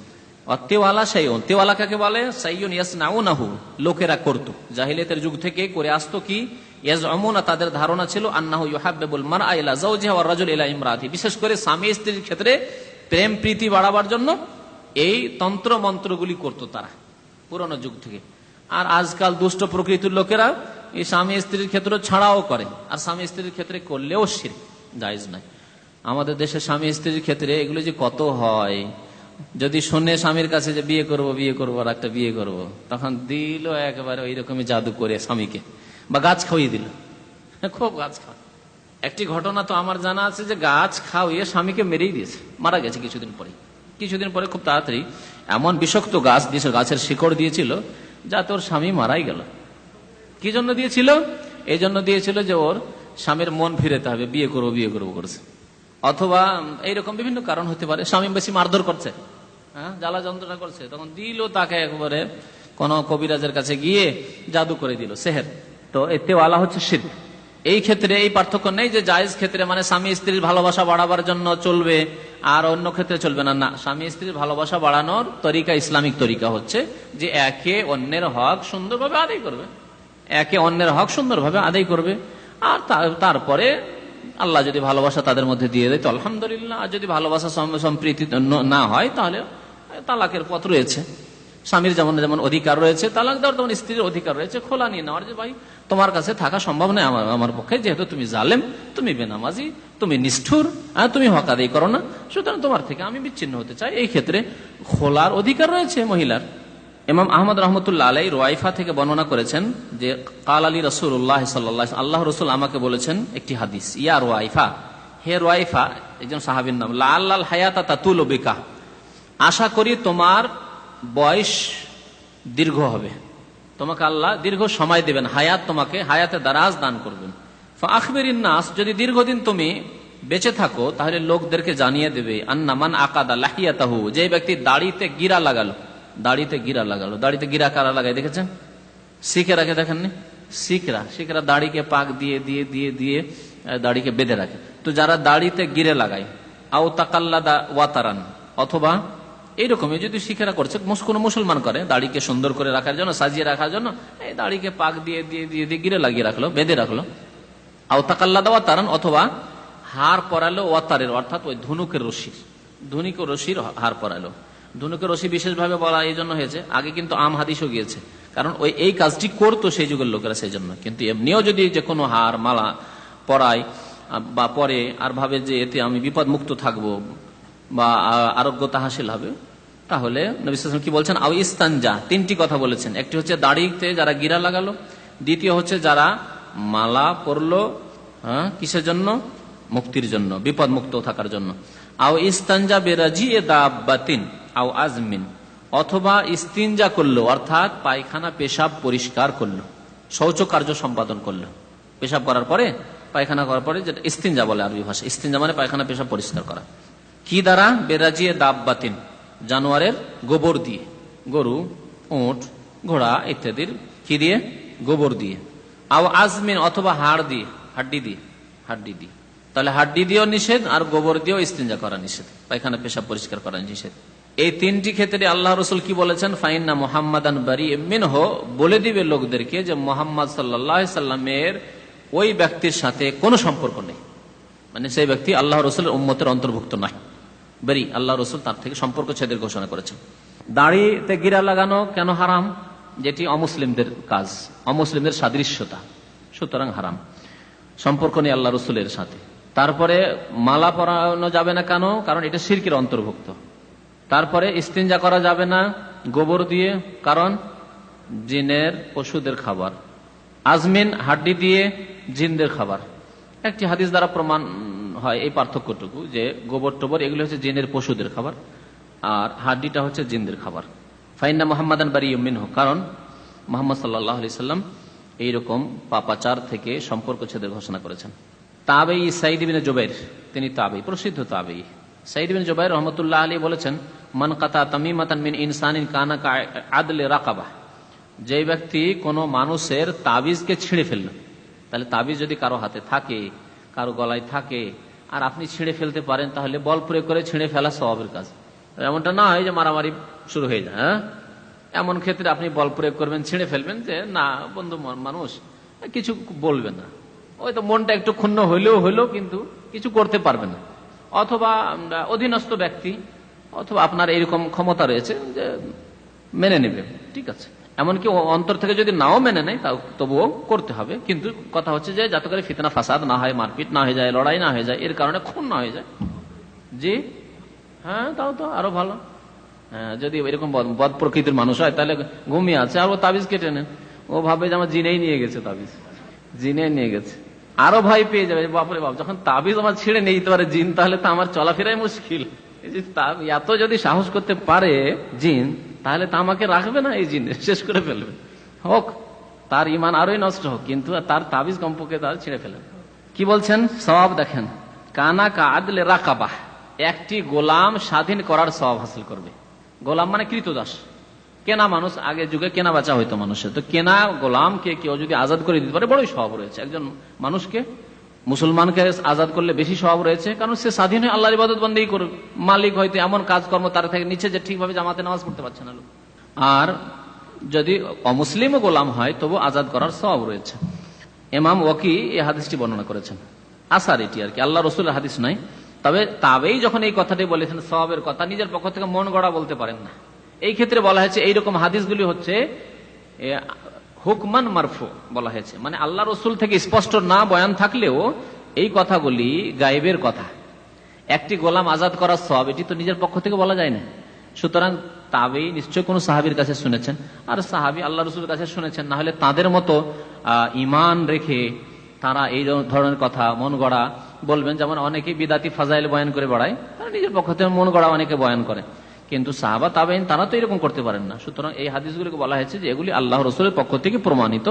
Speaker 2: তেওয়ালা সাইয়ুন, তেওয়ালা কাকে বলে? সাইয়ুন ইয়াসনাউনাহু, লোকেরা করত, জাহিলিয়াতের যুগ থেকে করে আসতো। কি? ইয়াজউমুনা, তাদের ধারণা ছিল, আন্নাহু ইউহাব্বিবুল মারআ ইলা যাওজিহা ওয়ার রাজুল ইলা ইমরাতি, বিশেষ করে স্বামী স্ত্রীর ক্ষেত্রে প্রেম প্রীতি বাড়াবার জন্য এই তন্ত্র মন্ত্রগুলি করতো তারা পুরনো যুগ থেকে। আর আজকাল দুষ্ট প্রকৃতির লোকেরা এই স্বামী স্ত্রীর ক্ষেত্রে ছাড়াও করে, আর স্বামী স্ত্রীর ক্ষেত্রে করলেও শিরক, জায়েজ নাই। আমাদের দেশে স্বামী স্ত্রীর ক্ষেত্রে এগুলো যে কত হয়, যদি শোনে স্বামীর কাছে যে বিয়ে করবো আর একটা বিয়ে করবো, তখন দিল একেবারে ওই রকমই জাদু করে স্বামীকে, বা গাছ খাওয়িয়ে দিল, খুব গাছ খাওয়া। একটি ঘটনা তো আমার জানা আছে যে গাছ খাওয়িয়ে স্বামীকে মেরেই দিয়েছে, মারা গেছে কিছুদিন পরে খুব তাড়াতাড়ি এমন বিষাক্ত গাছ দিয়েছে, গাছের শিকড় দিয়েছিল, যাতে ওর স্বামী মারাই গেল। কি জন্য দিয়েছিল? এই জন্য দিয়েছিল যে ওর স্বামীর মন ফিরেতে হবে, বিয়ে করবো করেছে। অথবা এইরকম বিভিন্ন কারণ হতে পারে, স্বামী বেশি মারধর করছে, জ্বালা যন্ত্রণা করছে, তখন দিল তাকে একবারে কোন কবিরাজের কাছে গিয়ে জাদু করে দিল, সেহের। তো এতে ওয়ালা হচ্ছে শিরক। এই ক্ষেত্রে এই পার্থক্য নেই যে জায়েজ ক্ষেত্রে মানে স্বামী স্ত্রীর ভালোবাসা বাড়াবার জন্য চলবে আর অন্য ক্ষেত্রে চলবে না। না, স্বামী স্ত্রীর ভালোবাসা বাড়ানোর তরিকা, ইসলামিক তরিকা হচ্ছে যে একে অন্যের হক সুন্দরভাবে আদায় করবে, আর তারপরে আল্লাহ যদি ভালোবাসা তাদের মধ্যে দিয়ে দেয় তো আলহামদুলিল্লাহ। আর যদি ভালোবাসা সম্প্রীতি না হয় তাহলে তালাকের পথ রয়েছে। স্বামীর যেমন যেমন অধিকার রয়েছে তালাক দেওয়ার, তেমন স্ত্রীর অধিকার রয়েছে খোলা নিয়ে নেওয়ার, যে ভাই তোমার কাছে থাকা সম্ভব নয় আমার পক্ষে, যেহেতু তুমি জালেম, তুমি বেনামাজি, তুমি নিষ্ঠুর, তুমি হক আদায় করো না, সুতরাং তোমার থেকে আমি বিচ্ছিন্ন হতে চাই। এই ক্ষেত্রে খোলার অধিকার রয়েছে মহিলার। ইমাম আহমদ রহমতুল্লাহ আলাই রুয়াইফা থেকে বর্ণনা করেছেন যে কাল আলী রাসূলুল্লাহ সাল্লাল্লাহু আলাইহি, আল্লাহ রাসূল আমাকে বলেছেন একটি হাদিস, ইয়া রুয়াইফা, হে রুয়াইফা, একজন সাহাবীর নাম, লাআল্লাল হায়াতা তাতুলু বিকা, আশা করি তোমার বয়স দীর্ঘ হবে, তোমাকে আল্লাহ দীর্ঘ সময় দেবেন, হায়াত, তোমাকে হায়াতে দারাজ দান করবেন। ফাআখবিরিন নাস, যদি দীর্ঘদিন তুমি বেঁচে থাকো তাহলে লোকদেরকে জানিয়ে দেবে, আন্না মান আকাদা লাহিয়াতাহু, যে ব্যক্তি দাড়িতে গিরা লাগালো, দাড়িতে গিরা কারা লাগায় দেখেছেন? শিখে রাখে, দেখেননি? শিখরা দাড়িকে পাক দিয়ে দিয়ে দিয়ে দিয়ে দাড়িকে বেঁধে রাখে। তো যারা দাড়িতে গিরে লাগায়, আও তাকাল্লাদা ওয়াতারান, অথবা এইরকমই যদি শিখেরা করছে, কোনো মুসলমান করে দাড়িকে সুন্দর করে রাখার জন্য, সাজিয়ে রাখার জন্য এই দাড়িকে পাক দিয়ে দিয়ে দিয়ে দিয়ে গিরে লাগিয়ে রাখলো, বেঁধে রাখলো। আও তাকাল্লাদা ওয়াতারান, অথবা হার পরালো ওয়াতারের, অর্থাৎ ওই ধনুকের রশির হার পরালো। ধনুকের রশি বিশেষভাবে বলা এই জন্য হয়েছে, আগে কিন্তু আম হাদিসও গিয়েছে, কারণ এই কাজটি করতো সেই যুগের লোকেরা, সেই জন্য। কিন্তু এমনিও যদি যে কোনো হার মালা পরায় বা পরে আর ভাবে যে এতে আমি বিপদ মুক্ত থাকবো বা আরোগ্যতা হাসিল হবে, তাহলে নবী সাল্লাল্লাহু আলাইহি ওয়াসাল্লাম কি বলছেন? আও ইস্তানজা, তিনটি কথা বলেছেন। একটি হচ্ছে দাড়িতে যারা গিরা লাগালো, দ্বিতীয় হচ্ছে যারা মালা পরলো, কিসের জন্য? মুক্তির জন্য, বিপদ মুক্ত থাকার জন্য। আও ইস্তানজা বিরাজিয়ে দাব্বাতিন আও আজমিন, অথবা ইস্তিনজা করলো, অর্থাৎ পায়খানা পেশাব পরিষ্কার করলো, শৌচ কার্য সম্পাদন করলো, পেশাব করার পরে পায়খানা করার পরে, যেটা ইস্তিনজা বলে আরবি ভাষা। ইস্তিনজা মানে পায়খানা পেশাব পরিষ্কার করা। কি দ্বারা? বেরাজিয়ে দাব্বাতিন, জানোয়ারের গোবর দিয়ে, গরু, উট, ঘোড়া ইত্যাদির কি দিয়ে? গোবর দিয়ে। আও আজমিন, অথবা হাড্ডি দিয়ে। তাহলে হাড্ডি দিয়েও নিষেধ, আর গোবর দিয়েও ইস্তিনজা করা নিষেধ, পায়খানা পেশাব পরিষ্কার করা নিষেধ। এই তিনটি ক্ষেত্রে আল্লাহ রসুল কি বলেছেন? ফাইন্না মুহাম্মাদান বারিউম মিনহু, বলে দিবে লোকদেরকে যে মুহাম্মদ সাল্লাল্লাহু আলাইহি সাল্লামের ওই ব্যক্তির সাথে কোনো সম্পর্ক নেই, মানে সেই ব্যক্তি আল্লাহ রসুলের উম্মতের অন্তর্ভুক্ত নয়, বারি, আল্লাহ রসুল তার থেকে সম্পর্ক ছেদের ঘোষণা করেছেন। দাড়িতে গিরা লাগানো কেন হারাম? যেটি অমুসলিমদের কাজ, অমুসলিমদের সাদৃশ্যতা, সুতরাং হারাম, সম্পর্ক নেই আল্লাহ রসুলের সাথে। তারপরে মালা পরানো যাবে না কেন? কারণ এটা শিরকের অন্তর্ভুক্ত। তারপরে ইস্তিনজা করা যাবে না গোবর দিয়ে, কারণ জিনের, পশুদের খাবার। আজমিন, হাড্ডি দিয়ে জিনদের খাবার। একটি হাদিস দ্বারা প্রমাণ হয় এই পার্থক্যটুকু, যে গোবর টোবর এগুলো হচ্ছে জিনের, পশুদের খাবার, আর হাড্ডিটা হচ্ছে জিনদের খাবার। ফাইন্না মুহাম্মাদান বারিউম মিনহু, কারণ মুহাম্মদ সাল্লাল্লাহু আলাইহি সাল্লাম এইরকম পাপাচার থেকে সম্পর্ক ছেদের ঘোষণা করেছেন। তাবেঈ সাঈদ ইবনে জুবাইর, তিনি তাবেঈ, প্রসিদ্ধ তাবেঈ। সাঈদ ইবনে জুবাইর রাহমাতুল্লাহ আলাইহি বলেছেন, মান কাতা তামিমাতান মিন ইনসানিন কানা কাআদলি রাকাবা, যে ব্যক্তি কোনো মানুষের তাবিজকে ছিঁড়ে ফেলল, তাহলে তাবিজ যদি কারো হাতে থাকে, কারো গলায় থাকে, আর আপনি ছিঁড়ে ফেলতে পারেন, তাহলে বল প্রয়োগ করে ছিঁড়ে ফেলা সওয়াবের কাজ। এমনটা না হয় যে মারামারি শুরু হয়ে যায়। এমন ক্ষেত্রে আপনি বল প্রয়োগ করবেন, ছিঁড়ে ফেলবেন, যে না বন্ধু মানুষ কিছু বলবে না, ওই তো মনটা একটু ক্ষুণ্ণ হইলেও কিন্তু কিছু করতে পারবে না। অথবা অধীনস্থ ব্যক্তি, অথবা আপনার এইরকম ক্ষমতা রয়েছে যে মেনে নেবে, ঠিক আছে। এমনকি অন্তর থেকে যদি নাও মেনে নেয় তাও তবুও করতে হবে। কিন্তু কথা হচ্ছে যে যাতে করে ফিতনা ফাসাদ না হয়, মারপিট না হয়ে যায়, লড়াই না হয়ে যায়, এর কারণে খুন না হয়ে যায়। জি হ্যাঁ, তাও তো আরো ভালো। হ্যাঁ, যদি এরকম বদ প্রকৃতির মানুষ হয় তাহলে ঘুমিয়ে আছে আর ও তাবিজ কেটে নেন, ও ভাবে যে আমার জিনেই নিয়ে গেছে, তাবিজ জিনে নিয়ে গেছে, আরো ভয় পেয়ে যাবে, বাপরে বাপ, যখন তাবিজ আমার ছিঁড়ে নিয়ে যেতে পারে জিন, তাহলে তো আমার চলাফেরাই মুশকিল। এই যে এত যদি সাহস করতে পারে জিন, তাহলে তো আমাকে রাখবে না, এই জিন শেষ করে ফেলবে। হোক তার ইমান আরোই নষ্ট হোক, কিন্তু তার তাবিজ কম্পকে তার ছিঁড়ে ফেলবে। কি বলছেন সওয়াব দেখেন, কানা কা আদলে রাকাবাহ, একটি গোলাম স্বাধীন করার সওয়াব হাসিল করবে। গোলাম মানে কৃতদাস, কেনা মানুষ, আগে যুগে কেনা বেচা হইতো মানুষের, তো কেনা গোলামকে কেউ যদি আজাদ করে দিতে পারে বড়ই স্বভাব রয়েছে। একজন মানুষকে, মুসলমানকে আজাদ করলে বেশি স্বভাব রয়েছে, কারণ সে স্বাধীন হয়ে আল্লাহর ইবাদত বন্দেগী করবে। মালিক হয়তো এমন কাজকর্ম তার থেকে নিচে যে ঠিকভাবে জামাতে নামাজ পড়তে পারছে না লোক। আর যদি অমুসলিমও গোলাম হয় তবু আজাদ করার স্বভাব রয়েছে। ইমাম ওয়াকি এই হাদিসটি বর্ণনা করেছেন, আসার এটি আর কি, আল্লাহ রসুলের হাদিস নয়। তবে তাবেই যখন এই কথাটি বলেছেন সওয়াবের কথা, নিজের পক্ষ থেকে মন গড়া বলতে পারেন না। এই ক্ষেত্রে বলা হয়েছে এইরকম হাদিসগুলি হচ্ছে হুকমান মারফু বলা হয়েছে, মানে আল্লাহ রসুল থেকে স্পষ্ট না বয়ান থাকলেও এই কথাগুলি গায়েবের কথা। একটি গোলাম আজাদ করার সওয়াব, এটি তো নিজের পক্ষ থেকে বলা যায় না। সুতরাং তাবেই নিশ্চয় কোন সাহাবীর কাছে শুনেছেন, আর সাহাবী আল্লাহ রসুলের কাছে শুনেছেন, না হলে তাদের মতো ইমান রেখে তারা এই ধরনের কথা মন গড়া বলবেন। যেমন অনেকে বিদাতি ফাজাইল বয়ান করে বেড়ায়, তারা নিজের পক্ষ থেকে মন গড়া অনেকে বয়ান করে, কিন্তু সাহাবা তাবেইন তারা তো এরকম করতে পারেন না। সুতরাং এই হাদিসগুলিকে বলা হয়েছে যে এগুলি আল্লাহ রসুলের পক্ষ থেকে প্রমাণিত,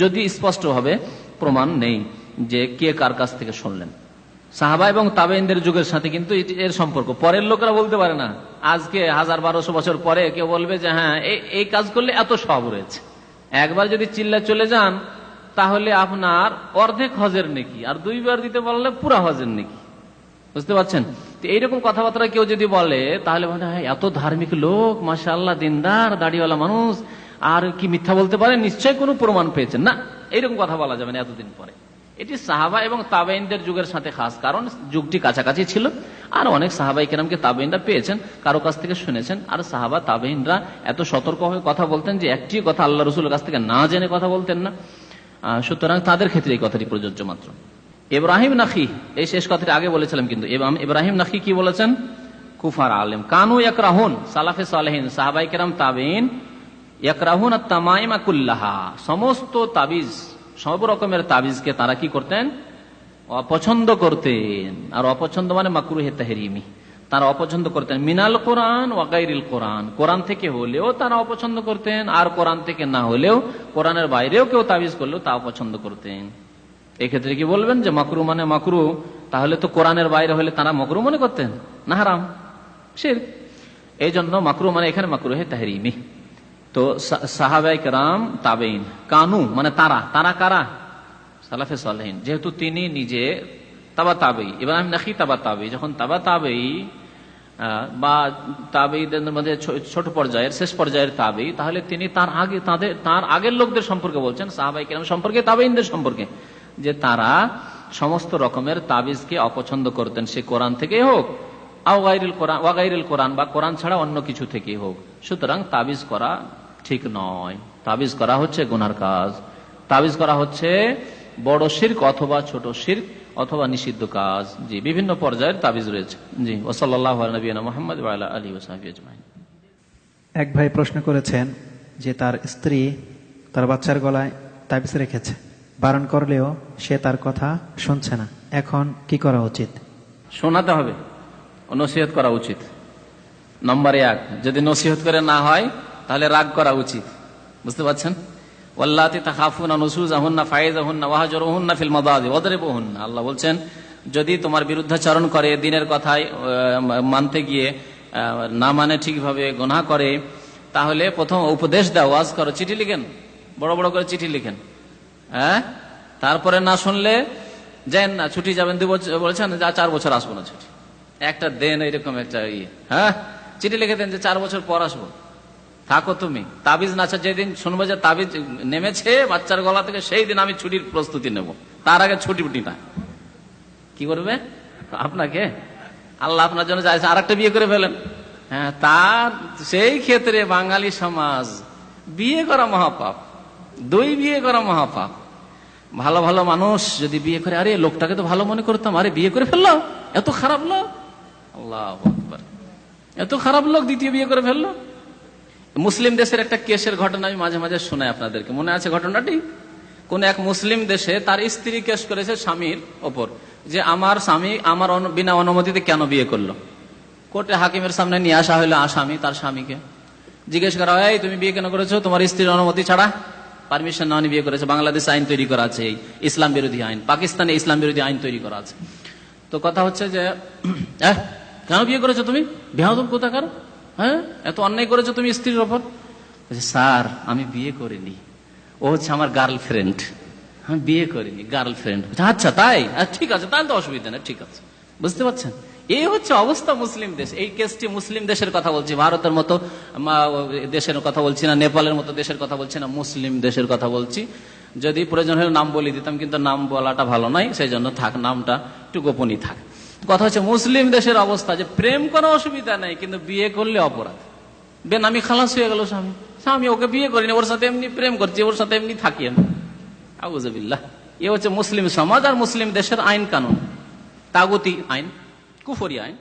Speaker 2: যদি স্পষ্টভাবে প্রমাণ নেই যে কে কার কাছ থেকে শুনলেন। সাহাবা এবং তাবেইনদের যুগের সাথে কিন্তু এর সম্পর্ক পরের লোকেরা বলতে পারে না। আজকে 1000-1200 বছর পরে কেউ বলবে যে হ্যাঁ এই কাজ করলে এত সওয়াব রয়েছে। একবার যদি চিল্লা চলে যান তাহলে আপনার অর্ধেক হজের নেকি, আর 2 বার দিতে বললে পুরা হজের নেকি। বুঝতে পারছেন? এইরকম কথাবার্তা কেউ যদি বলে তাহলে মনে হয় এত ধার্মিক লোক, মাশাআল্লাহ, দিনদার, দাড়িওয়ালা মানুষ, আর কি মিথ্যা বলতে পারে, নিশ্চয় কোনো প্রমাণ পেয়েছেন না। এইরকম কথা বলা যাবে না এতদিন পরে। এটি সাহাবা এবং তাবেইনদের যুগের সাথে খাস, কারণ যুগটি কাছাকাছি ছিল, আর অনেক সাহাবাই কেরামকে তাবেইনরা পেয়েছেন, কারো কাছ থেকে শুনেছেন। আর সাহাবা তাবেইনরা এত সতর্ক হয়ে কথা বলতেন যে একটি কথা আল্লাহ রসুলের কাছ থেকে না জেনে কথা বলতেন না। সুতরাং তাদের ক্ষেত্রে এই কথাটি প্রযোজ্য মাত্র। ইব্রাহিম নাখি, এই শেষ কথাটি আগে বলেছিলাম, কিন্তু ইব্রাহিম নাখি কি বলেছেন? কুফার আলেম, কানু ইয়াকরাহুন, সালাফে সালেহিন, সাহাবাই কেরাম তাবেইন, ইয়াকরাহুন আত-তামাইমা কুল্লাহা, সমস্ত তাবিজ, সব রকমের তাবিজকে তারা কি করতেন? অপছন্দ করতেন। আর অপছন্দ মানে মাকরুহে তাহরিমি, তারা অপছন্দ করতেন। মিনাল কোরআন ওয়া গায়রিল কোরআন, কোরআন থেকে হলেও তারা অপছন্দ করতেন, আর কোরআন থেকে না হলেও, কোরআনের বাইরেও কেউ তাবিজ করলেও তা অপছন্দ করতেন। এক্ষেত্রে কি বলবেন যে মাকরু মানে মাকরু? তাহলে তো কোরআনের বাইরে হলে তারা মাকরু মনে করতেন, না হারাম, শিরক। এই জন্য মাকরু মানে এখানে মাকরুহে তাহরিমি। তো সাহাবায়ে কেরাম তাবেইন, কানু মানে তারা, তারা কারা? সালাফে সালেহিন। যেহেতু তিনি নিজে তাবা তাবেই, ইব্রাহিম নাখি তাবা তাবেই, যখন তাবা তাবেই বা তাবেইদের মধ্যে ছোট পর্যায়ের, শেষ পর্যায়ের তাবেই, তাহলে তিনি তার আগের লোকদের সম্পর্কে বলছেন, সাহাবায়ে কেরাম সম্পর্কে, তাবেইনদের সম্পর্কে, যে তারা সমস্ত রকমের তাবিজকে অপছন্দ করতেন, সে কোরআন থেকে হোক, ওয়াগাইরিল কোরআন, বা কোরআন ছাড়া অন্য কিছু থেকে হোক। সুতরাং তাবিজ করা ঠিক নয়, তাবিজ করা হচ্ছে গুনার কাজ, তাবিজ করা হচ্ছে বড় শিরক অথবা ছোট শিরক অথবা নিষিদ্ধ কাজ। জি, বিভিন্ন পর্যায়ের তাবিজ রয়েছে। জি, ওয়া সাল্লাল্লাহু আলা নবিয়িনা মুহাম্মদ ওয়া আলা আলিহি ওয়া সাহবিহি আজমাইন।
Speaker 3: এক ভাই প্রশ্ন করেছেন যে তার স্ত্রী তার বাচ্চার গলায় তাবিজ রেখেছে, বারণ করলেও সে তার কথা শুনছে না, এখন কি করা উচিত?
Speaker 2: শোনাতে হবে, নসিহত করা উচিত। নম্বর 1, যদি নসিহত করে না হয় তাহলে রাগ করা উচিত। বুঝতে পারছেন? ওয়াল্লাতি তাখাফুনা নুশুজাহুন্না ফাইযাহুন্না ওয়াহজুরুহুন্না ফিল মাদাজি ওয়াদরিবুহুন্না, আল্লাহ বলছেন যদি তোমার বিরুদ্ধাচরণ করে, দিনের কথায় মানতে গিয়ে না মানে ঠিকভাবে গুনাহ করে, তাহলে প্রথম উপদেশ দাও, ওয়াজ করো, চিঠি লিখেন, বড় বড় করে চিঠি লিখেন। হ্যাঁ, তারপরে না শুনলে যান না, ছুটি যাবেন, বলছেন যা 4 বছর আসবো না, ছুটি একটা দেন, এইরকম একটা হ্যাঁ চিঠি লিখে দেন যে 4 বছর পর আসবো, থাকো তুমি। তাবিজ না, যেদিন শুনবো যে তাবিজ নেমেছে বাচ্চার গলা থেকে, সেই দিন আমি ছুটির প্রস্তুতি নেব, তার আগে ছুটি না। কি করবে আপনাকে? আল্লাহ আপনার জন্য চাইছে আর একটা বিয়ে করে ফেলেন, হ্যাঁ, তার সেই ক্ষেত্রে বাঙালি সমাজ বিয়ে করা মহাপাপ, দুই বিয়ে করা মহাপাপ। ভালো ভালো মানুষ যদি বিয়ে করে, আরে লোকটাকে তো ভালো মনে করতাম, আরে বিয়ে করে ফেললো, এত খারাপ লোক, আল্লাহু আকবার, এত খারাপ লোক দ্বিতীয় বিয়ে করে ফেললো। মুসলিম দেশের একটা কেসের ঘটনা আমি মাঝে মাঝে শোনাই আপনাদেরকে, মনে আছে ঘটনাটি? কোন এক মুসলিম দেশে তার স্ত্রী কেস করেছে স্বামীর ওপর যে আমার স্বামী আমার বিনা অনুমতিতে কেন বিয়ে করলো। কোর্টে হাকিমের সামনে নিয়ে আসা হলো আসামি, তার স্বামীকে জিজ্ঞেস করা হয়, তুমি বিয়ে কেন করেছো? তোমার স্ত্রীর অনুমতি ছাড়া, পারমিশন না নিয়ে বিয়ে করেছে। বাংলাদেশে আইন তৈরি করা আছে, এই ইসলাম বিরোধী আইন, পাকিস্তানে ইসলাম বিরোধী আইন তৈরি করা আছে। তো কথা হচ্ছে যে কেন বিয়ে করেছো তুমি, বেয়াদব কোথাকার, হ্যাঁ এত অন্যায় করেছো তুমি স্ত্রীর ওপর। স্যার আমি বিয়ে করিনি, ও হচ্ছে আমার গার্লফ্রেন্ড, আমি বিয়ে করিনি, গার্লফ্রেন্ড। আচ্ছা তাই, ঠিক আছে, তাহলে তো অসুবিধা নেই, ঠিক আছে। বুঝতে পারছেন, এই হচ্ছে অবস্থা মুসলিম দেশ। এই কেসটি মুসলিম দেশের কথা বলছি, ভারতের মতো দেশের কথা বলছি না, নেপালের মতো দেশের কথা বলছি না, মুসলিম দেশের কথা বলছি। যদি প্রয়োজন হলে নাম বলে দিতাম, কিন্তু নাম বলাটা ভালো নয়, সেই জন্য থাক, নামটা একটু গোপনই থাক। কথা হচ্ছে মুসলিম দেশের অবস্থা যে প্রেম কোনো অসুবিধা নেই, কিন্তু বিয়ে করলে অপরাধ। বেনামি খালাস হয়ে গেল স্বামী, স্বামী ওকে বিয়ে করিনি, ওর সাথে এমনি প্রেম করছি, ওর সাথে এমনি থাকি আমি। আউযুবিল্লাহ। এ হচ্ছে মুসলিম সমাজ আর মুসলিম দেশের আইন কানুন, তাগুতি আইন, কুফরি আইন।